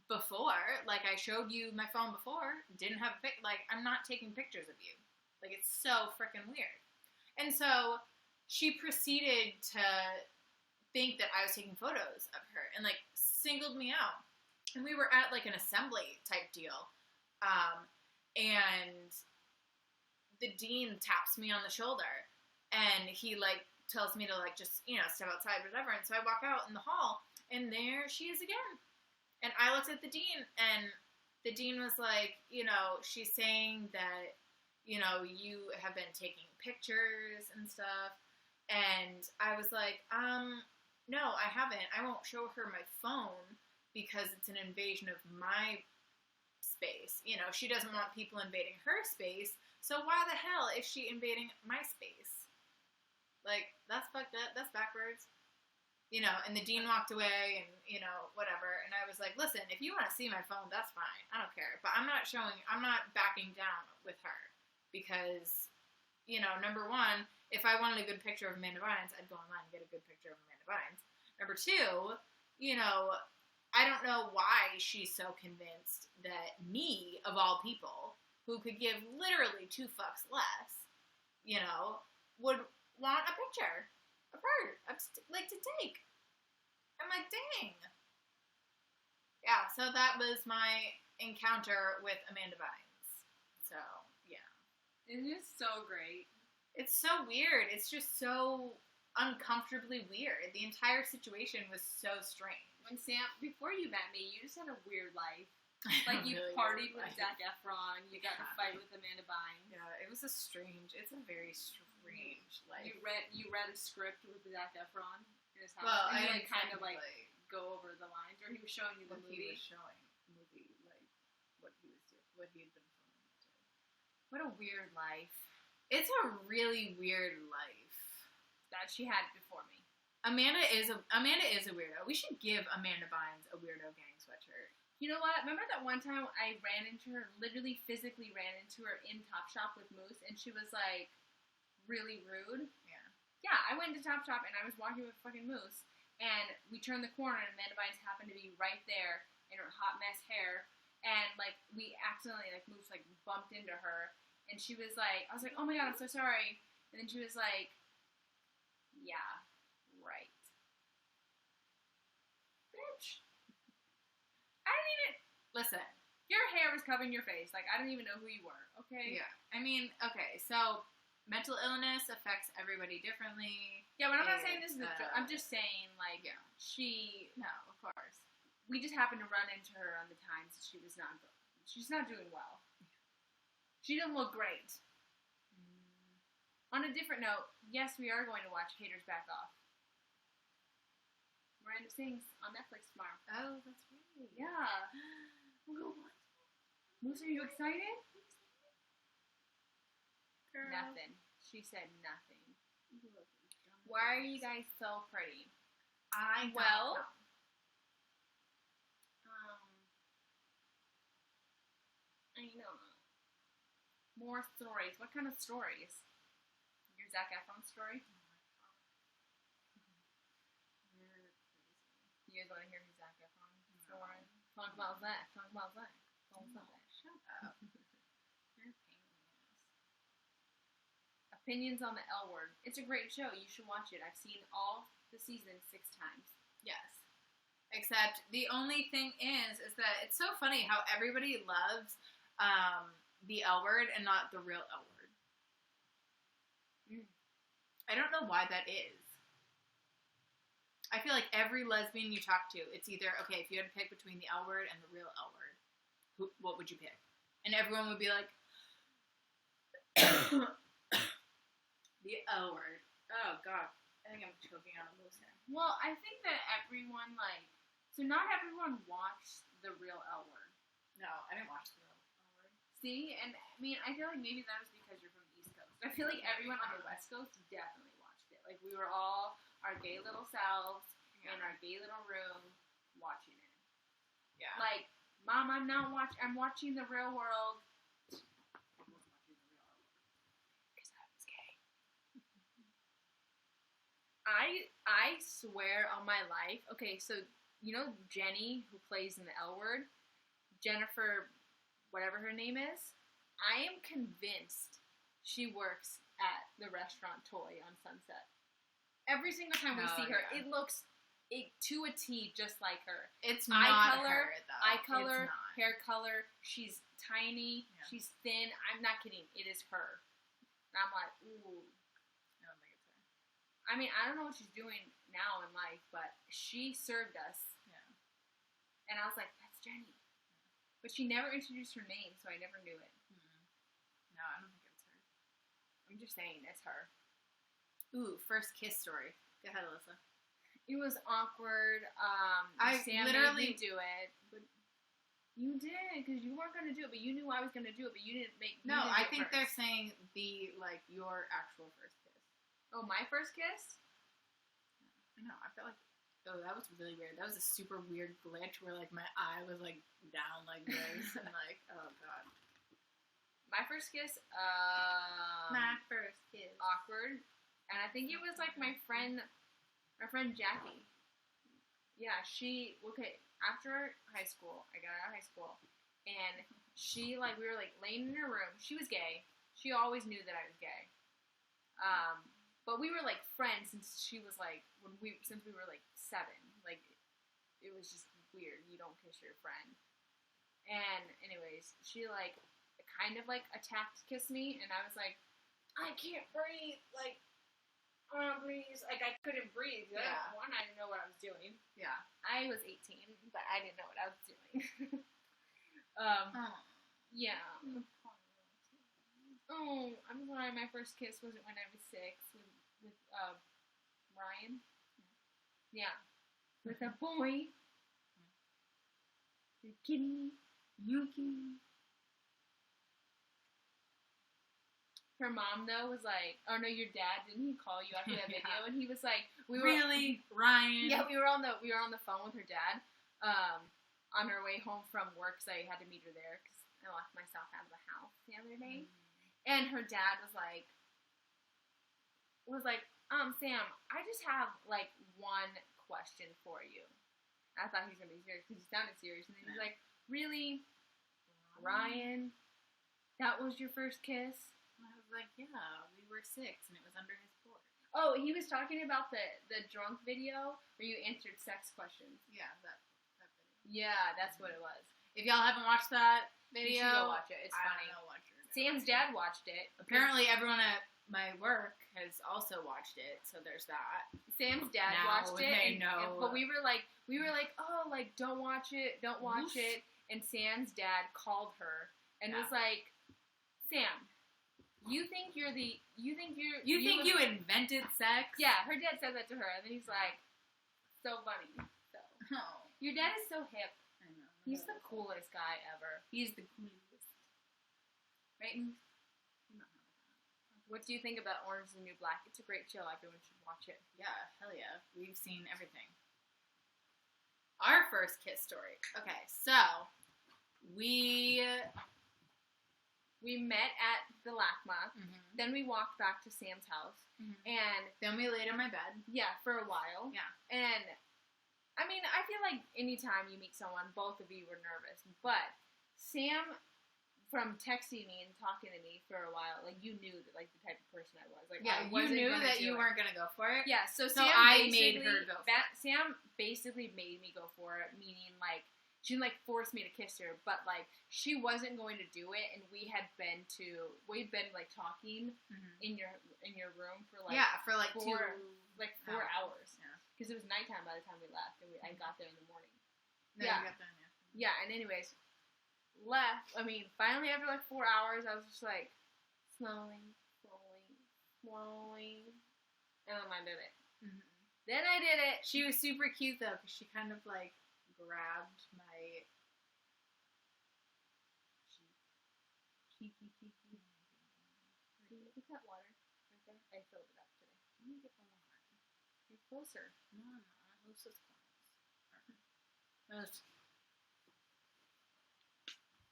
before. Like, I showed you my phone before. Didn't have a pic. Like, I'm not taking pictures of you. Like, it's so freaking weird. And so she proceeded to think that I was taking photos of her and, like, singled me out. And we were at, like, an assembly type deal. And the dean taps me on the shoulder. And he, like, tells me to, like, just, you know, step outside, whatever. And so I walk out in the hall, and there she is again. And I looked at the dean, and the dean was like, you know, she's saying that, you know, you have been taking pictures and stuff. And I was like, no, I haven't. I won't show her my phone because it's an invasion of my space. You know, she doesn't want people invading her space. So why the hell is she invading my space? Like, that's fucked up. That's backwards. You know, and the dean walked away and, you know, whatever. And I was like, listen, if you want to see my phone, that's fine. I don't care. But I'm not backing down with her. Because, you know, number one, if I wanted a good picture of Amanda Bynes, I'd go online and get a good picture of Amanda Bynes. Number two, you know, I don't know why she's so convinced that me, of all people, who could give literally 2 fucks less, you know, would want a picture of her, like, to take. I'm like, dang. Yeah, so that was my encounter with Amanda Bynes. So, yeah. It is so great. It's so weird. It's just so uncomfortably weird. The entire situation was so strange. When Sam, before you met me, you just had a weird life. Like, you really partied with Zac Efron, you got in a fight with Amanda Bynes. Yeah, it's a very strange life. You read a script with Zac Efron in his house. Well, and I you kind of, like, go over the lines, or he was showing you the movie. He was showing the movie, like, what he was doing, what he had been filming. What a weird life. It's a really weird life that she had before me. Amanda is a weirdo. We should give Amanda Bynes a weirdo gang sweatshirt. You know what? Remember that one time I ran into her, literally physically ran into her in Topshop with Moose, and she was like really rude? Yeah. Yeah, I went to Topshop and I was walking with fucking Moose, and we turned the corner and Amanda Bynes happened to be right there in her hot mess hair, and like we accidentally, like, Moose like bumped into her, and she was like, I was like, oh my god, I'm so sorry. And then she was like, yeah, right. Bitch. I didn't even... Listen. Your hair was covering your face. Like, I didn't even know who you were, okay? Yeah. I mean, okay, so mental illness affects everybody differently. Yeah, but I'm not saying this is a joke. I'm just saying, like, yeah, No, of course. We just happened to run into her on the times that she's not doing well. She didn't look great. On a different note, yes, we are going to watch Haters Back Off. Miranda Sings on Netflix tomorrow. Oh, that's right. Yeah. We'll go watch it. Moose, are you excited? Girl. Nothing. She said nothing. Why are you guys so pretty? I don't know. More stories. What kind of stories? Your Zac Efron story? You guys want to hear his Zac Efron story? Talk about Zac. Shut up. You're a pain in the ass. Opinions on the L Word. It's a great show. You should watch it. I've seen all the seasons 6 times. Yes. Except the only thing is that it's so funny how everybody loves the L Word and not the real L Word. I don't know why that is. I feel like every lesbian you talk to, it's either, okay, if you had to pick between the L Word and the real L Word, what would you pick? And everyone would be like, the L Word. Oh, God. I think I'm choking on a moose here. Well, I think that everyone, like, so not everyone watched the real L Word. No, I didn't watch the real L Word. See? And, I mean, I feel like maybe that was because you're from the East Coast. I feel like everyone on the West Coast definitely watched it. Like, we were all our gay little selves in our gay little room watching it. Yeah. Like, Mom, I'm watching The Real World. I was watching The Real World because I was gay. I swear on my life. Okay, so you know Jenny, who plays in the L Word, Jennifer, whatever her name is. I am convinced she works at the restaurant Toy on Sunset. Every single time we see her, it looks to a T just like her. It's eye not color, her, though. eye color, hair color. She's tiny. Yeah. She's thin. I'm not kidding. It is her. And I'm like, ooh. I don't think it's her. I mean, I don't know what she's doing now in life, but she served us. Yeah. And I was like, that's Jenny. But she never introduced her name, so I never knew it. No, I don't think it's her. I'm just saying, it's her. Ooh, first kiss story. Go ahead, Alyssa. It was awkward. Sam literally made me do it. But you did, because you weren't going to do it, but you knew I was going to do it, but you didn't make me. No, I think they're saying your actual first kiss. Oh, my first kiss? I know, I feel like, oh, that was really weird. That was a super weird glitch where, like, my eye was, like, down like this, and, like, oh, God. My first kiss, My first kiss. awkward. And I think it was, like, my friend Jackie. Yeah, after high school, I got out of high school, and she, like, we were, like, laying in her room. She was gay. She always knew that I was gay. But we were, like, friends since we were, like, 7. Like, it was just weird. You don't kiss your friend. And, anyways, she, like, kind of, like, kissed me, and I was like, I can't breathe. Like, breathe. Like, I couldn't breathe. Yeah. One, I didn't know what I was doing. Yeah. I was 18, but I didn't know what I was doing. Yeah. Oh, I'm sorry. My first kiss wasn't when I was 6 with Ryan. Yeah. With a boy. You're kidding me? You kidding me? Her mom, though, was like, oh, no, your dad, didn't he call you after that video? And he was like, Really? Ryan? Yeah, we were on the phone with her dad on her way home from work, because I had to meet her there, because I locked myself out of the house the other day. And her dad was like, Sam, I just have, like, one question for you. I thought he was going to be serious, because he sounded serious. And then he was like, really? Ryan? That was your first kiss? I was like, yeah, we were 6, and it was under his porch. Oh, he was talking about the drunk video where you answered sex questions. Yeah, that video. Yeah, that's what it was. If y'all haven't watched that video, You should go watch it. It's funny. I don't know what you're doing. Sam's dad watched it. Apparently, everyone at my work has also watched it, so there's that. Sam's dad Now watched it, they know. but we were like, oh, like, don't watch it. And Sam's dad called her and was like, Sam, you think you invented sex? Yeah, her dad said that to her, and then he's like, so funny. So your dad is so hip. I know. He's the coolest guy ever. He's the coolest. Right? What do you think about Orange is the New Black? It's a great show. Everyone should watch it. Yeah, hell yeah. We've seen everything. Our first kiss story. Okay, so we met at the LACMA. Then we walked back to Sam's house. And then we laid in my bed. Yeah, for a while. Yeah. And, I mean, I feel like anytime you meet someone, both of you were nervous. But Sam, from texting me and talking to me for a while, like, you knew that, like, the type of person I was. Like, yeah, you knew that you weren't going to go for it? Yeah, so Sam I made her go for it. Sam basically made me go for it, meaning, like, she didn't, like, force me to kiss her, but, like, she wasn't going to do it, and we'd been, like, talking in your room for, like, for, like, 4 hours. Yeah. Because it was nighttime by the time we left, and I got there in the morning. No, yeah. You got there, Yeah, and anyways, left. I mean, finally after, like, 4 hours, I was just, like, slowly, and then I did it. Then I did it. She was super cute, though, because she kind of, like, grabbed my cheeky. Look at that water right there. I filled it up today. Let me get the water. You're closer. No, Alyssa's close.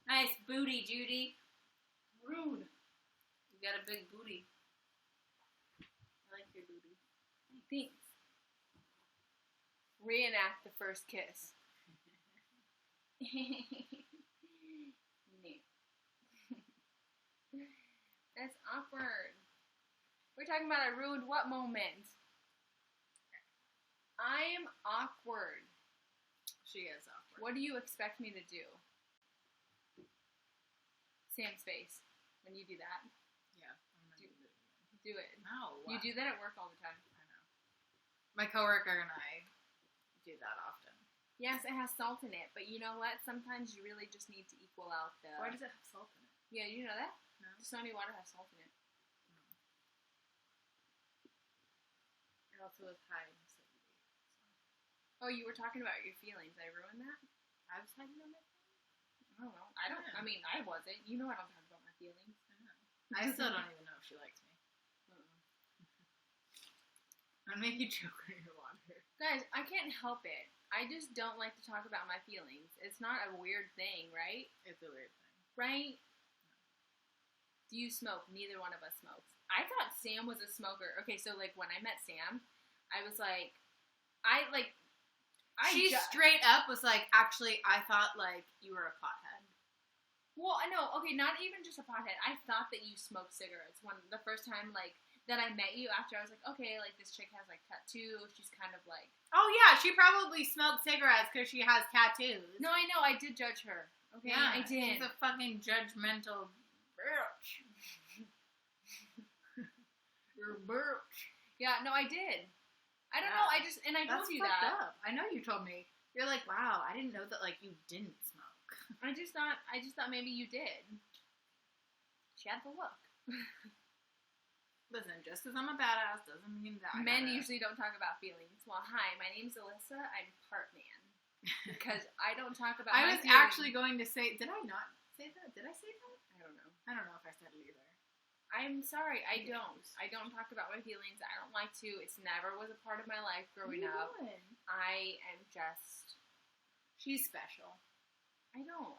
Nice booty, Judy. Rude. You got a big booty. I like your booty. Thanks. Reenact the first kiss. That's awkward. We're talking about I ruined what moment? I'm awkward. She is awkward. What do you expect me to do? Sam's face. When you do that. Yeah. I'm gonna do it. Do it. No. You do that at work all the time. I know. My coworker and I do that often. Yes, it has salt in it, but you know what? Sometimes you really just need to equal out the... Why does it have salt in it? Yeah, you know that? No. Stony water has salt in it. It also has high in acidity. Oh, you were talking about your feelings. I ruined that? I was talking about my I don't know. I mean, I wasn't. You know I don't talk about my feelings. I still don't even know if she likes me. I'm making you choke on your water. Guys, I can't help it. I just don't like to talk about my feelings. It's not a weird thing, right? It's a weird thing. Right? Do you smoke? Neither one of us smokes. I thought Sam was a smoker. Okay, so, like, when I met Sam, I was like, she straight up was like, actually, I thought, like, you were a pothead. Well, I know. Okay, not even just a pothead. I thought that you smoked cigarettes. The first time, like, that I met you after, I was like, okay, like, this chick has, like, tattoos. She's kind of, like... Oh, yeah, she probably smoked cigarettes because she has tattoos. No, I know. I did judge her. Okay, yeah, I did. She's a fucking judgmental bitch. You're a bitch. Yeah, no, I did. I don't know. I told you that. Up. I know you told me. You're like, wow, I didn't know that, like, you didn't smoke. I just thought maybe you did. She had the look. Listen, just because I'm a badass doesn't mean that Men usually don't talk about feelings. Well, hi, my name's Alyssa. I'm part man. Because I don't talk about my feelings. Actually going to say, did I not say that? Did I say that? I don't know. I don't know if I said it either. I'm sorry, I don't. I don't talk about my feelings. I don't like to. It's never was a part of my life growing up. I am just... She's special. I don't.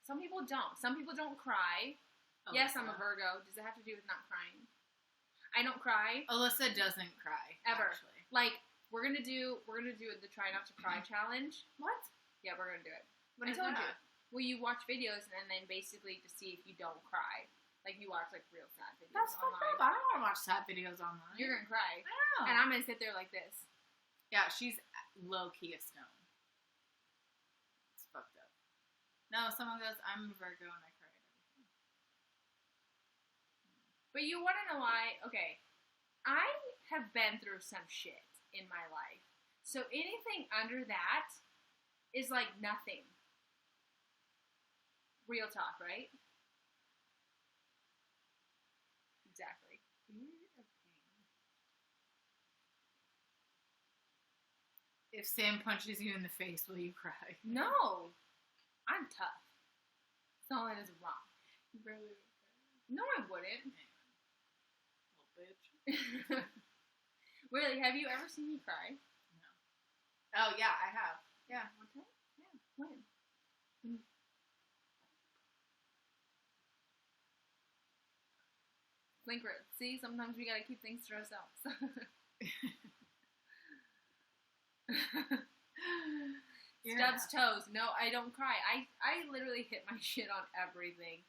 Some people don't. Some people don't cry. Alyssa. Yes, I'm a Virgo. Does it have to do with not crying? I don't cry. Alyssa doesn't cry. Ever. Actually. Like, we're gonna do the try not to cry challenge. What? Yeah, we're gonna do it. What I told you. Well, you watch videos and then basically to see if you don't cry. Like, you watch, like, real sad videos That's online. fucked up. I don't want to watch sad videos online. You're gonna cry. I know. And I'm gonna sit there like this. Yeah, she's low-key a stone. It's fucked up. No, someone goes, I'm a Virgo and I cry at everything. But you want to know why? Okay. I have been through some shit in my life. So anything under that is like nothing. Real talk, right? Exactly. If Sam punches you in the face, will you cry? No. I'm tough. That's all that is wrong. Really? No, I wouldn't. Little bitch. Really, have you ever seen me cry? No. Oh, yeah, I have. Yeah. One time? Yeah. When? Clinker. See, sometimes we gotta keep things to ourselves. Stubbs toes. No, I don't cry. I literally hit my shit on everything.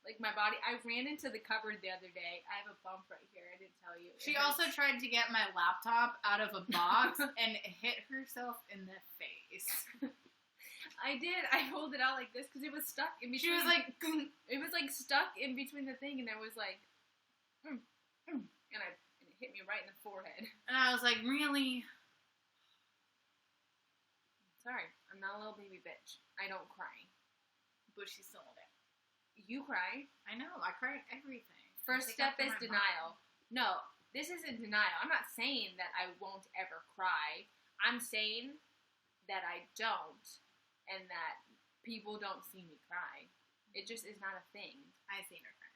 Like, my body. I ran into the cupboard the other day. I have a bump right here. I didn't tell you. She also tried to get my laptop out of a box and hit herself in the face. I did. I pulled it out like this because it was stuck in between. She was like, it was like stuck in between the thing, and I was like, and it hit me right in the forehead. And I was like, really? Sorry, I'm not a little baby bitch. I don't cry. But she sold it. You cry. I know. I cry at everything. First step is denial. No, this isn't denial. I'm not saying that I won't ever cry. I'm saying that I don't, and that people don't see me cry. It just is not a thing. I seen her cry.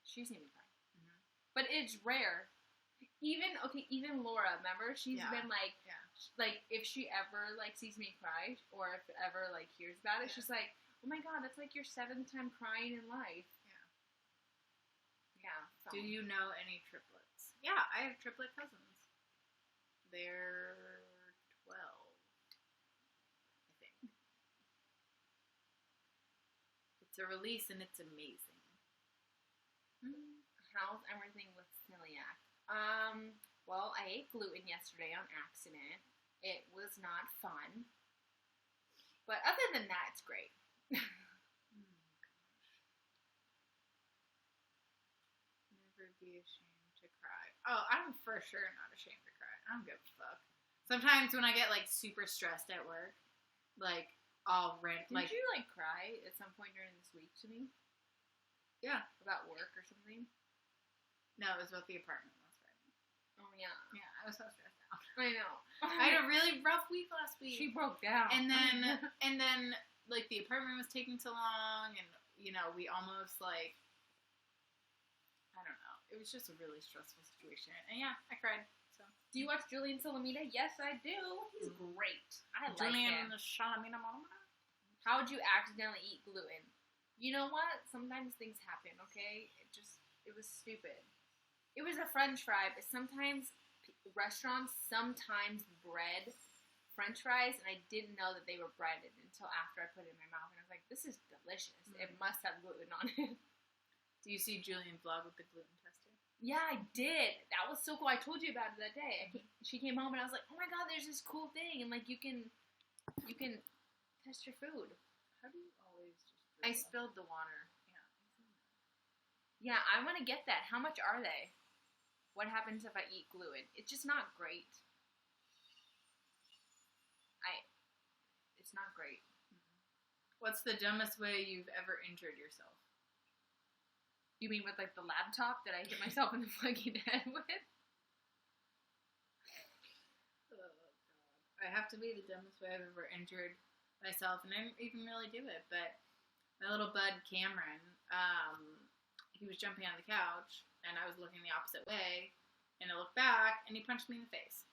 She's seen me cry. Mm-hmm. But it's rare. Even Laura, remember? She's been like, like, if she ever, like, sees me cry, or if ever, like, hears about it, she's like, oh my god, that's like your 7th time crying in life. Yeah. So. Do you know any triplets? Yeah, I have triplet cousins. They're 12, I think. It's a release and it's amazing. How's everything with celiac? Well, I ate gluten yesterday on accident. It was not fun. But other than that, it's great. Oh my gosh. Never be ashamed to to cry. Oh, I'm for sure not ashamed to cry. I don't give a fuck. Sometimes when I get, like, super stressed at work, like, I'll rant. Did you, like, cry at some point during this week to me? Yeah. About work or something? No, it was about the apartment last Friday. Oh, yeah. Yeah, I was so stressed out. I know. I had a really rough week last week. She broke down. And then, like, the apartment was taking so long, and, you know, we almost, like, I don't know. It was just a really stressful situation. And, yeah, I cried. So. Do you watch Julian Salamita? Yes, I do. He's great. I like him. Julian Salamita. How would you accidentally eat gluten? You know what? Sometimes things happen, okay? It was stupid. It was a french fry, but sometimes restaurants sometimes bread french fries, and I didn't know that they were breaded until after I put it in my mouth, and I was like, this is delicious. It must have gluten on it. Do you see Julian's vlog with the gluten tester? Yeah, I did. That was so cool. I told you about it that day. She came home, and I was like, oh my god, there's this cool thing, and, like, you can test your food. How do you always just... I spilled the water. Yeah, I want to get that. How much are they? What happens if I eat gluten? It's just not great. It's not great. What's the dumbest way you've ever injured yourself? You mean with, like, the laptop that I hit myself in the fucking head with? Oh, God. I have to be the dumbest way I've ever injured myself, and I didn't even really do it, but my little bud, Cameron, he was jumping on the couch, and I was looking the opposite way, and I looked back, and he punched me in the face.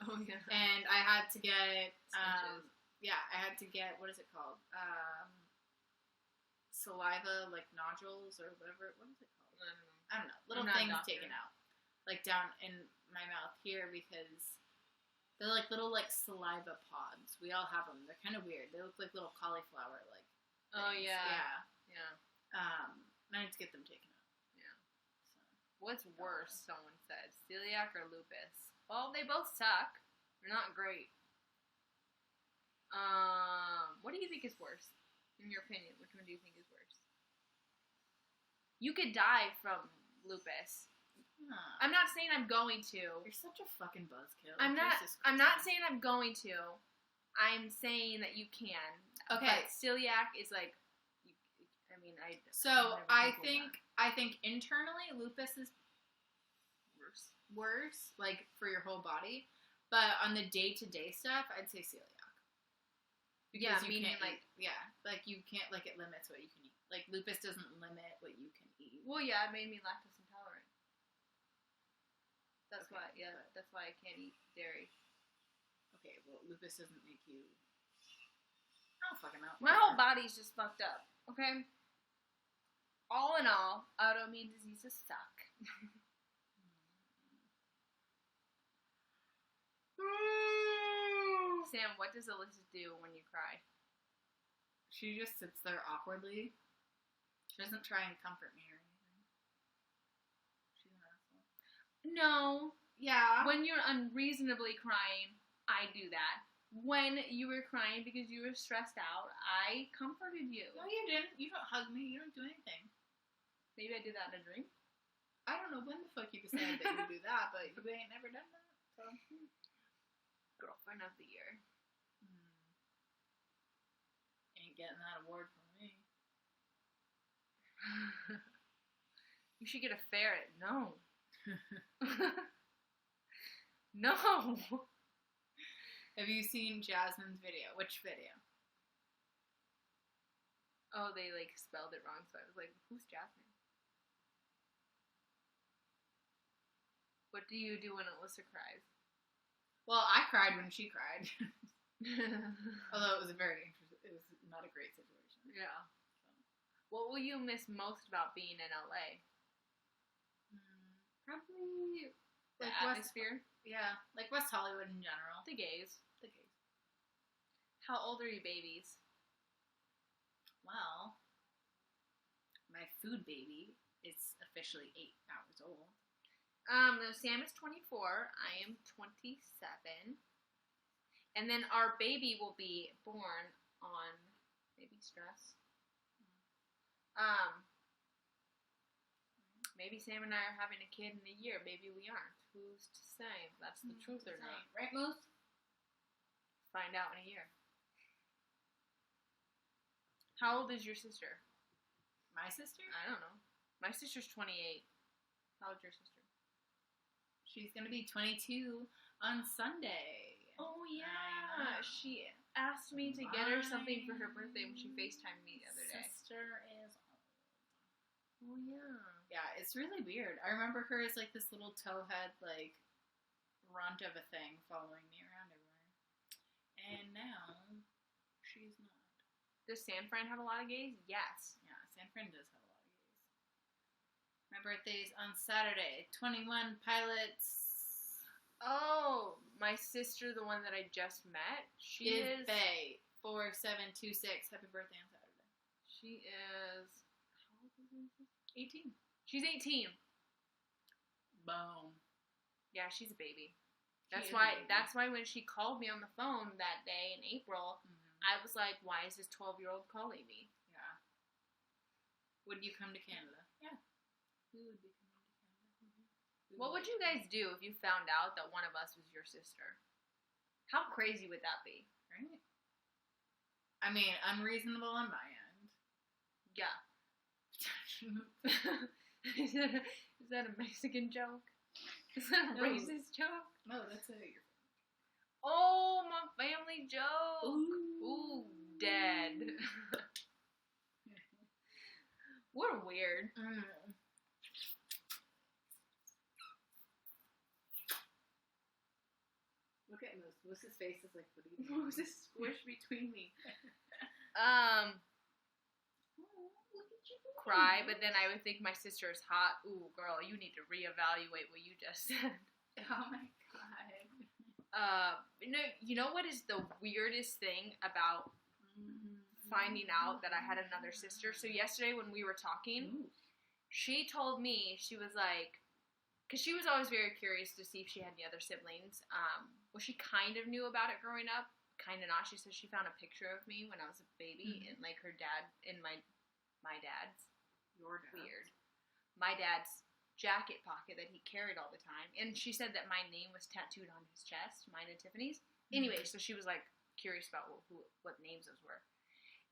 Oh, yeah. And I had to get, Stitches. what is it called? Saliva, like, nodules, or whatever. What is it called? I don't know. Little things taken out. Like, down in my mouth here, because they're, like, little, like, saliva pods. We all have them. They're kind of weird. They look like little cauliflower, like, things. Oh, yeah. Yeah. I need to get them taken out. Yeah. So. What's worse, someone said? Celiac or lupus? Well, they both suck. They're not great. What do you think is worse? In your opinion, which one do you think is worse? You could die from lupus. I'm not saying I'm going to. You're such a fucking buzzkill. I'm not saying I'm going to. I'm saying that you can. Okay. But celiac is like, I think internally lupus is worse, like for your whole body. But on the day-to-day stuff, I'd say celiac. Because you can't, like you can't, like, it limits what you can eat. Like, lupus doesn't limit what you can eat. Well, yeah, it made me lactose intolerant. That's why I can't eat dairy. Okay, well, lupus doesn't make you... I don't fucking know. My whole body's just fucked up, okay? All in all, autoimmune diseases suck. Sam, what does Alyssa do when you cry? She just sits there awkwardly. She doesn't try and comfort me or anything. She's an asshole. No. Yeah. When you're unreasonably crying, I do that. When you were crying because you were stressed out, I comforted you. No, you didn't. You don't hug me. You don't do anything. Maybe I did that in a dream. I don't know when the fuck you decided that you do that, but you ain't never done that. So. Girlfriend of the year. Ain't getting that award from me. You should get a ferret. No. No. Have you seen Jasmine's video? Which video? Oh, they, like, spelled it wrong, so I was like, who's Jasmine? What do you do when Alyssa cries? Well, I cried when she cried. Although it was it was not a great situation. Yeah. So. What will you miss most about being in LA? Probably the like atmosphere. Like West Hollywood in general. The gays. How old are you babies? Well, my food baby is officially 8 hours old. Sam is 24. I am 27. And then our baby will be born on baby stress. Maybe Sam and I are having a kid in a year. Maybe we aren't. Who's to say if that's the truth or not? Right, Moose? Find out in a year. How old is your sister? My sister? I don't know. My sister's 28. How old's your sister? She's going to be 22 on Sunday. Oh, yeah. She asked me to get her something for her birthday when she FaceTimed me the other day. Sister is old. Oh, yeah. Yeah, it's really weird. I remember her as, like, this little towhead, like, runt of a thing following me around everywhere. And now, she's not. Does San Fran have a lot of gays? Yes. Yeah, San Fran does have a lot of gays. My birthday's on Saturday. 21 Pilots. Oh, my sister, the one that I just met, she is Faye. 4726. Happy birthday on Saturday. She is, how old is her? 18. She's 18. Boom. Yeah, she's a baby. She That's is why. a baby. That's why when she called me on the phone that day in April, I was like, "Why is this 12-year-old calling me?" Yeah. Would you come to Canada? Yeah. We would be coming to Canada. What would you guys do if you found out that one of us was your sister? How crazy would that be? Right. I mean, unreasonable on my end. Yeah. Is that a Mexican joke? Is that a No. racist joke? No, that's a your Oh, my family joke. Ooh. Ooh, dead. We're weird. Look at Moose. Moose's face is like, what are you doing? What was this squish between me? Cry, but then I would think my sister is hot. Ooh, girl, you need to reevaluate what you just said. Oh my god. You know what is the weirdest thing about finding out that I had another sister? So yesterday when we were talking, she told me, she was like, because she was always very curious to see if she had any other siblings. Well, she kind of knew about it growing up, kind of not. She said she found a picture of me when I was a baby and like her dad in my dad's. Your dad. Weird. My dad's jacket pocket that he carried all the time. And she said that my name was tattooed on his chest, mine and Tiffany's. Anyway, so she was like curious about what names those were.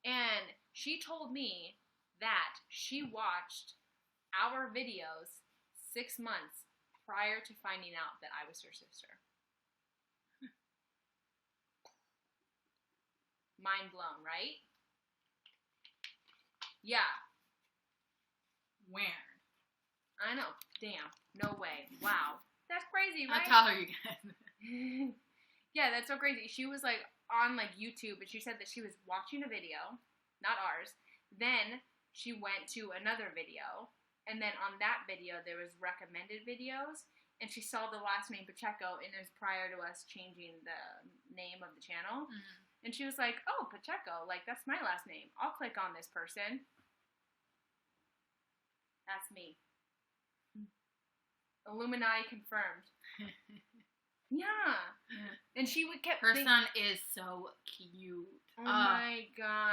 And she told me that she watched our videos 6 months prior to finding out that I was her sister. Mind blown, right? Yeah. Weird. I know. Damn. No way. Wow. That's crazy, right? How tall are you guys? Yeah, that's so crazy. She was like on like YouTube, and she said that she was watching a video, not ours. Then she went to another video, and then on that video there was recommended videos, and she saw the last name Pacheco, and it was prior to us changing the name of the channel. And she was like, "Oh, Pacheco, like that's my last name. I'll click on this person." That's me. Illuminati confirmed. Yeah. And she would kept Her son is so cute. Oh my god.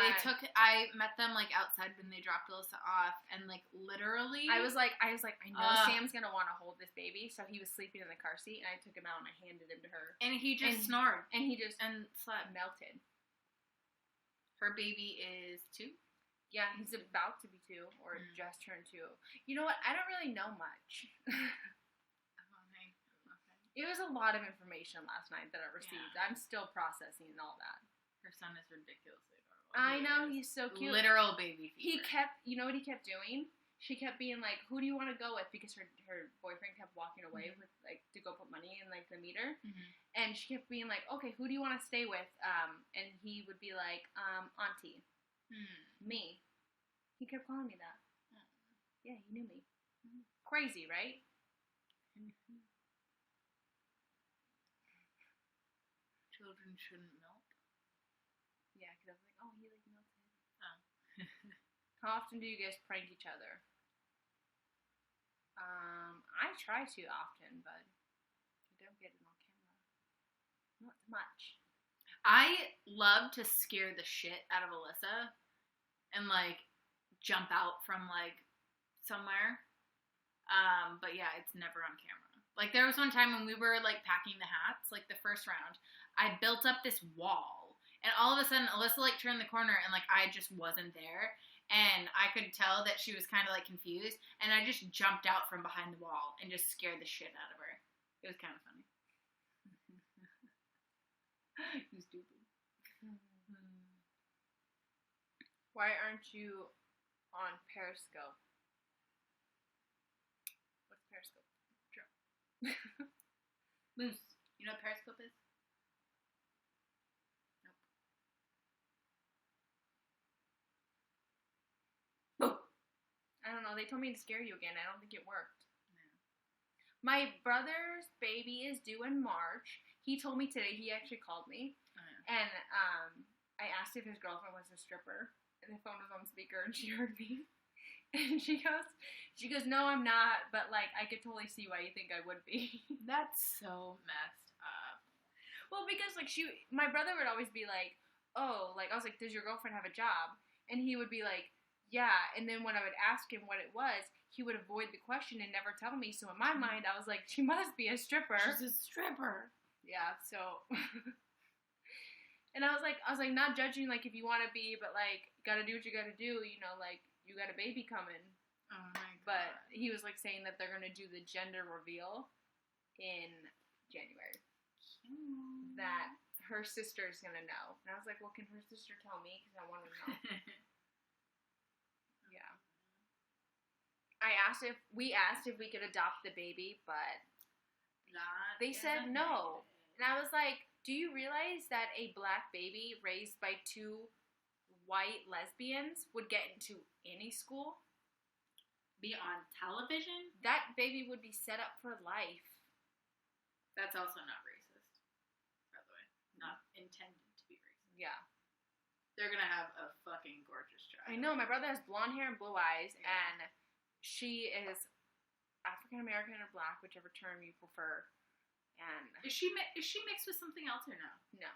I met them like outside when they dropped Alyssa off, and like literally I was like, I know Sam's gonna want to hold this baby, so he was sleeping in the car seat, and I took him out and I handed him to her, and he just snored and he just slept. melted. Her baby is 2. Yeah, he's about to be 2 or just turned 2. You know what? I don't really know much. It was a lot of information last night that I received. Yeah. I'm still processing all that. Her son is ridiculously adorable. I know, he's so cute. Literal baby fever. You know what he kept doing? She kept being like, "Who do you want to go with?" Because her boyfriend kept walking away with like to go put money in like the meter, and she kept being like, "Okay, who do you want to stay with?" And he would be like, "Auntie, me." He kept calling me that. Yeah, he knew me. Crazy, right? Children shouldn't milk. Yeah, because I was like, "Oh, he like melted." Oh. How often do you guys prank each other? I try to often, but I don't get it on camera. Not much. I love to scare the shit out of Alyssa and like jump out from like somewhere. But yeah, it's never on camera. Like, there was one time when we were, like, packing the hats, like, the first round, I built up this wall, and all of a sudden, Alyssa, like, turned the corner, and, like, I just wasn't there, and I could tell that she was kind of, like, confused, and I just jumped out from behind the wall and just scared the shit out of her. It was kind of funny. You stupid. Why aren't you on Periscope? What's Periscope? Moose. You know what Periscope is? Nope. I don't know. They told me to scare you again. I don't think it worked. No. My brother's baby is due in March. He told me today. He actually called me. Oh, yeah. And I asked if his girlfriend was a stripper. And the phone was on speaker and she heard me. And she goes, no, I'm not, but, like, I could totally see why you think I would be. That's so messed up. Well, because, like, my brother would always be like, oh, like, I was like, does your girlfriend have a job? And he would be like, yeah, and then when I would ask him what it was, he would avoid the question and never tell me, so in my mind, I was like, she must be a stripper. She's a stripper. Yeah, so... And I was like, not judging, like, if you want to be, but, like, gotta do what you gotta do, you know, like, you got a baby coming. Oh my God. But he was, like, saying that they're gonna do the gender reveal in January. Cute. That her sister's gonna know. And I was like, well, can her sister tell me? Because I want to know. Yeah. We asked if we could adopt the baby, but they said no. And I was like, do you realize that a black baby raised by two white lesbians would get into any school? Be on television? That baby would be set up for life. That's also not racist, by the way. Not intended to be racist. Yeah. They're gonna have a fucking gorgeous child. I know, my brother has blonde hair and blue eyes, yeah. And she is African American or black, whichever term you prefer. And is she mixed with something else or no? No.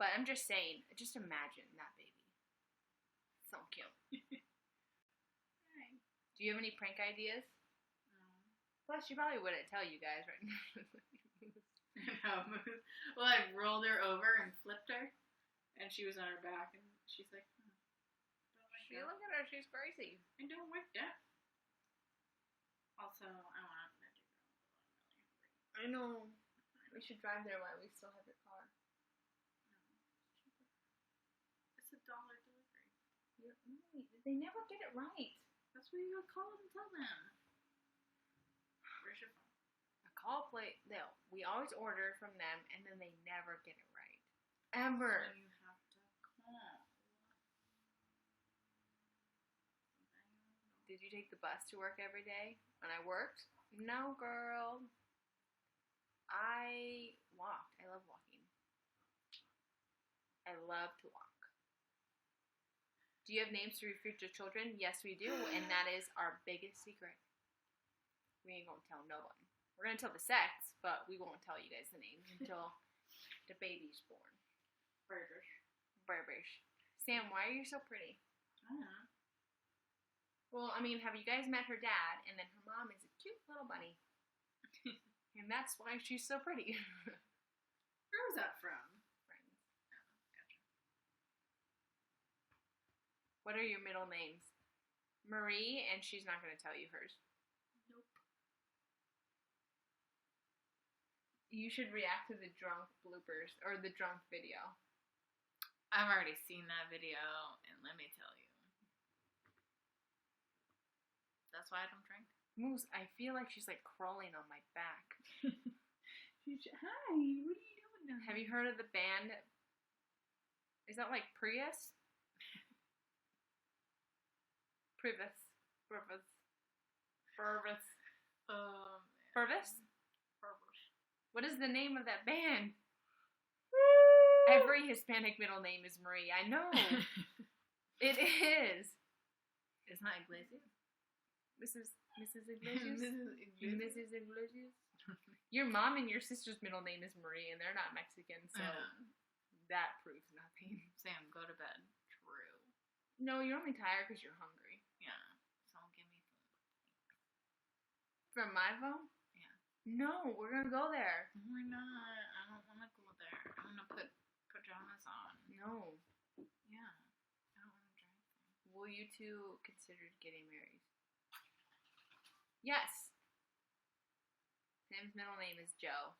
But I'm just saying, just imagine that baby. So cute. Right. Do you have any prank ideas? No. Plus, she probably wouldn't tell you guys right now. No. Well, I rolled her over and flipped her, and she was on her back, and she's like, don't like that. Look at her, she's crazy. I don't like that. Also, I want I know. We should drive there while we still have your car. It's $1 delivery. They never get it right. That's what you gotta call them and tell them. Where's your phone? A call plate. No, we always order from them, and then they never get it right. Ever. So you have to call. Did you take the bus to work every day when I worked? No, girl. I walked. I love walking. I love to walk. Do you have names for your future children? Yes, we do, and that is our biggest secret. We ain't gonna tell nobody. We're gonna tell the sex, but we won't tell you guys the names until the baby's born. Burbish. Sam, why are you so pretty? I don't know. Well, I mean, have you guys met her dad? And then her mom is a cute little bunny. And that's why she's so pretty. Where was that from? Friends. Oh, gotcha. What are your middle names? Marie, and she's not going to tell you hers. Nope. You should react to the drunk bloopers, or the drunk video. I've already seen that video, and let me tell you. That's why I don't drink. Moose, I feel like she's like crawling on my back. Hi, what are you doing now? Have you heard of the band? Is that like Prius? Privis. What is the name of that band? Every Hispanic middle name is Marie. I know. It is. It's not Iglesias. Mrs. Iglesias? Mrs. Iglesias? Your mom and your sister's middle name is Marie, and they're not Mexican, so that proves nothing. Sam, go to bed. True. No, you're only tired because you're hungry. Yeah. So give me food. From my phone? Yeah. No, we're gonna go there. No, we're not. I don't want to go there. I want to put pajamas on. No. Yeah. I don't want to drive there. Will you two consider getting married? Yes. Sam's middle name is Joe.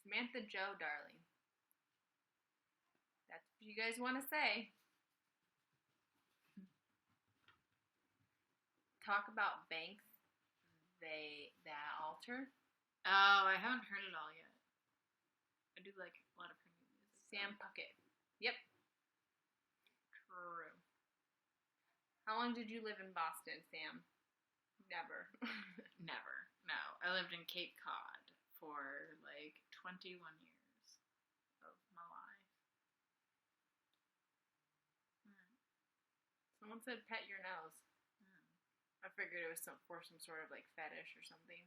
Samantha Joe, darling. That's what you guys want to say. Talk about Banks. That altar. Oh, I haven't heard it all yet. I do like a lot of her new music. Sam Puckett. Yep. True. How long did you live in Boston, Sam? Never. Never. No. I lived in Cape Cod for like 21 years of my life. Someone said pet your nose. I figured it was for some sort of like fetish or something.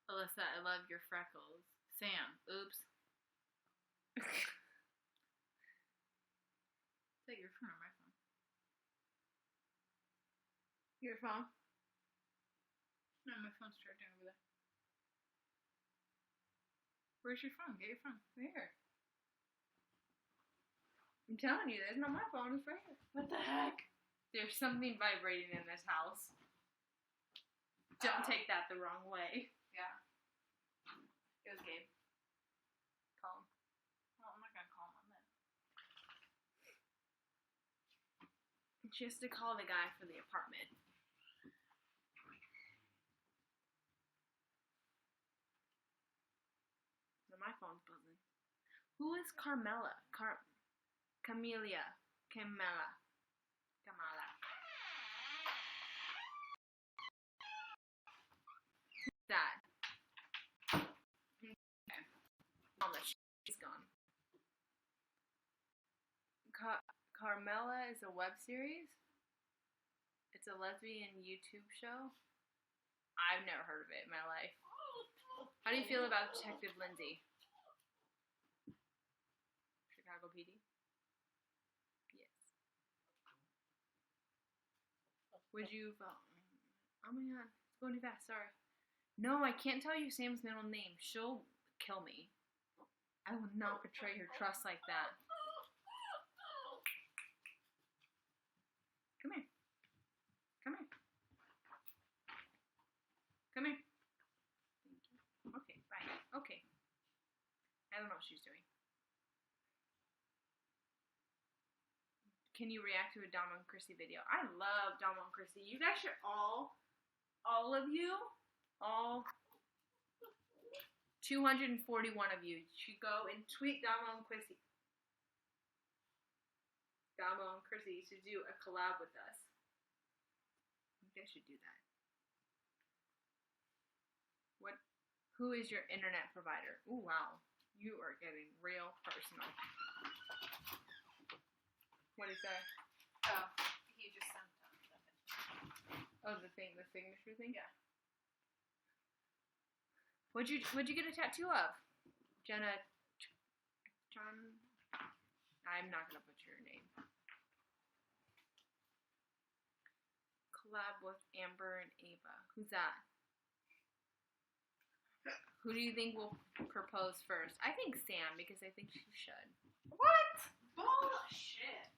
Alyssa, I love your freckles. Sam, oops. Is that your phone or my phone? Your phone? No, my phone's charging over there. Where's your phone? Get your phone. Right here. I'm telling you, that's not my phone. It's right here. What the heck? There's something vibrating in this house. Don't take that the wrong way. Yeah. It was Gabe. Call him. Well, I'm not gonna call him on that. She has to call the guy for the apartment. So my phone's buzzing. Who is Carmela? Camelia. Camela. Who's that? Okay. Oh, she's gone. Carmela is a web series. It's a lesbian YouTube show. I've never heard of it in my life. How do you feel about Detective Lindsay? Chicago PD? Yes. Would you vote? Oh my god, it's going too fast, sorry. No, I can't tell you Sam's middle name. She'll kill me. I will not betray her trust like that. Come here. Come here. Come here. Thank you. Okay, fine. Okay. I don't know what she's doing. Can you react to a Dom and Chrissy video? I love Dom and Chrissy. You guys should all of you, all 241 of you should go and tweet Dom and Chrissy. Damo and Chrissy to do a collab with us. You guys should do that. Who is your internet provider? Ooh, wow. You are getting real personal. What did he say? Oh, he just sent something. Oh, the signature thing? Yeah. What'd you get a tattoo of? John, I'm not gonna butcher your name. Collab with Amber and Ava. Who's that? Who do you think will propose first? I think Sam, because I think she should. What? Bullshit.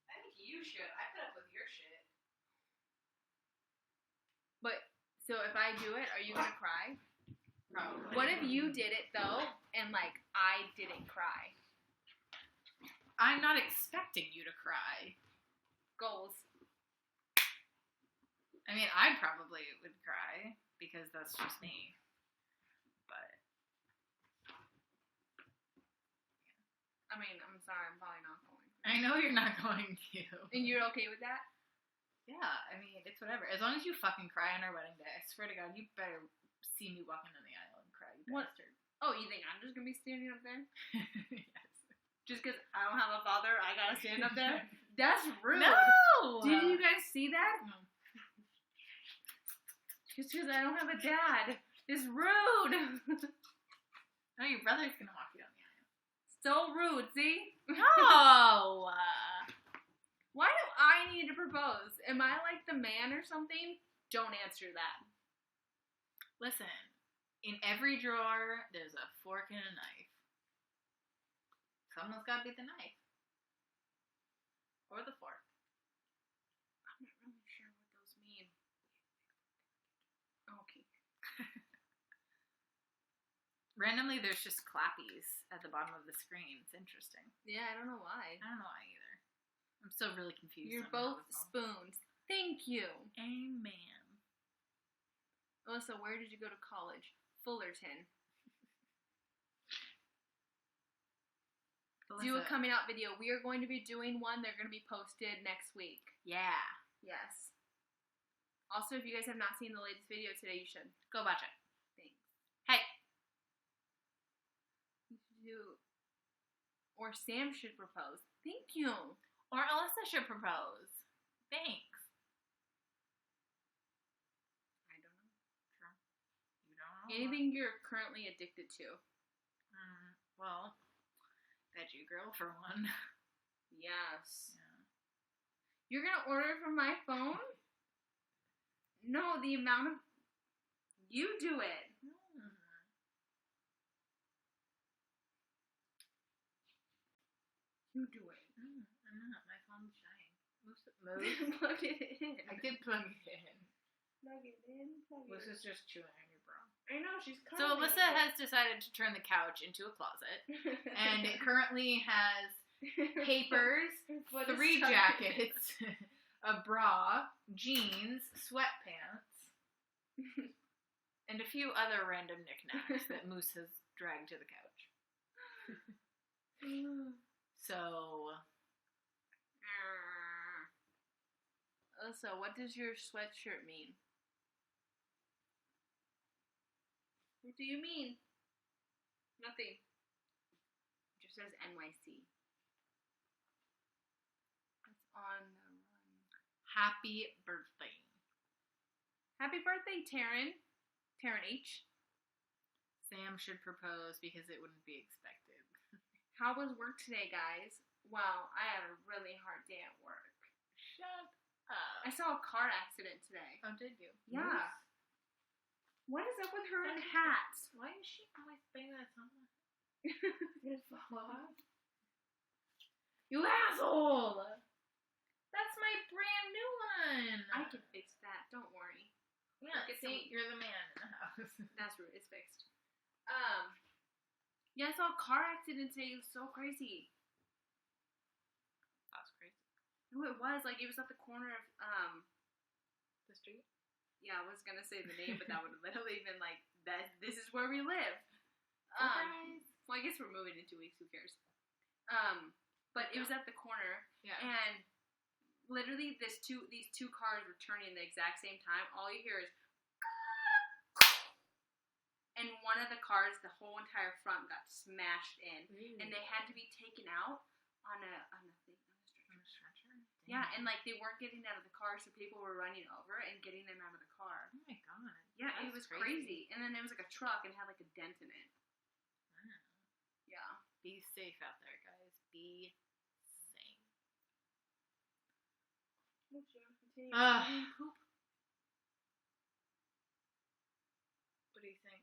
I think you should. I put up with your shit. But, so if I do it, are you gonna cry? Probably. What if you did it, though, and, like, I didn't cry? I'm not expecting you to cry. Goals. I mean, I probably would cry, because that's just me. But, I mean, I'm sorry, I'm probably not going. I know you're not going to. And you're okay with that? Yeah, I mean, it's whatever. As long as you fucking cry on our wedding day, I swear to God, you better see me walking down the aisle and cry, you bastard. Oh, you think I'm just gonna be standing up there? Yes. Just because I don't have a father, I gotta stand up there? That's rude. No! Did you guys see that? No. Just because I don't have a dad is rude. No, your brother's gonna walk you down the aisle. So rude, see? No! Why do I need to propose? Am I like the man or something? Don't answer that. Listen, in every drawer, there's a fork and a knife. Someone's got to be the knife. Or the fork. I'm not really sure what those mean. Okay. Randomly, there's just clappies at the bottom of the screen. It's interesting. Yeah, I don't know why. I don't know why either. I'm still really confused. You're both spoons. Thank you. Amen. Alyssa, where did you go to college? Fullerton. Alyssa. Do a coming out video. We are going to be doing one. They're going to be posted next week. Yeah. Yes. Also, if you guys have not seen the latest video today, you should. Go watch it. Thanks. Hey. You should do... Or Sam should propose. Thank you. Or Alyssa should propose. Thanks. I don't know. True. You don't know. Anything you're currently addicted to. Well, veggie girl for one. Yes. Yeah. You're going to order it from my phone? No, the amount of... You do it. You do it. I'm not. My phone's dying. Move. Plug it in. I did plug it in. Plug it in. Alyssa's just chewing on your bra. I know, she's coming. So Alyssa has decided to turn the couch into a closet. And it currently has papers, 3 jackets, a bra, jeans, sweatpants, and a few other random knickknacks that Moose has dragged to the couch. So, Alyssa, what does your sweatshirt mean? What do you mean? Nothing. It just says NYC. It's on the run. happy birthday. Happy birthday, Taryn. Taryn H. Sam should propose because it wouldn't be expected. How was work today, guys? Well, I had a really hard day at work. Shut up. I saw a car accident today. Oh, did you? Yeah. What is up with her and hats? Why is she always saying that something? You asshole! That's my brand new one. I can fix that. Don't worry. Yeah, Get see, some- you're the man in the house. That's rude. It's fixed. Yeah, I saw a car accident today. It was so crazy. That's crazy. No, it was. Like, it was at the corner of, The street? yeah, I was gonna say the name, but that would have literally been like, this is where we live. Surprise. Well, I guess we're moving in 2 weeks. Who cares? But it was at the corner, Yeah. and literally these two cars were turning at the exact same time. All you hear is, and one of the cars, the whole entire front got smashed in, and they had to be taken out on a thing, on a stretcher. Yeah, and like they weren't getting out of the car, so people were running over and getting them out of the car. Oh my god. Yeah, it That's was crazy. And then there was like a truck and had like a dent in it. Wow. Yeah. Be safe out there, guys. Be safe. Poop. What do you think?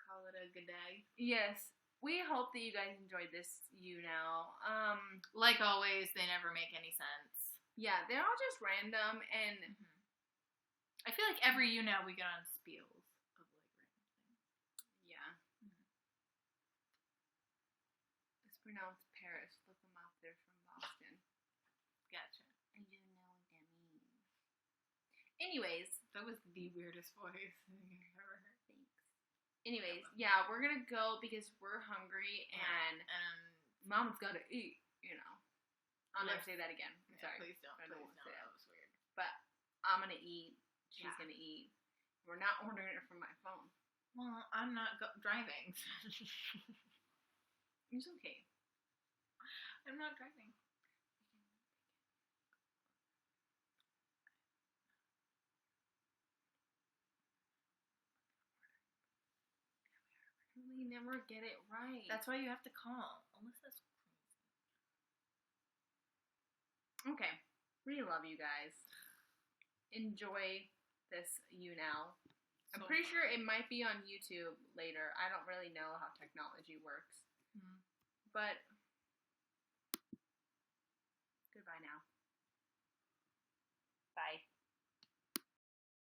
Call it a good day. Yes. We hope that you guys enjoyed this YouNow. Like always, they never make any sense. Yeah, they're all just random, and I feel like every YouNow we get on spiels of like random things. yeah. It's pronounced Paris. Look them up. They're from Boston. Gotcha. I don't know what that means. Anyways. That was the weirdest voice you've ever heard. Thanks. Anyways, yeah, we're gonna go because we're hungry and Mom's gotta eat, you know. I'll never say that again. I'm sorry. Please don't. I don't Please want to don't. say That that. was weird. But I'm gonna eat. She's Yeah. gonna eat. We're not ordering it from my phone. Well, I'm not driving. It's okay. I'm not driving. We never get it right. That's why you have to call. Alyssa's crazy. okay. We love you guys. Enjoy this YouNow. I'm So pretty sure funny. it might be on YouTube later. I don't really know how technology works. Mhm. But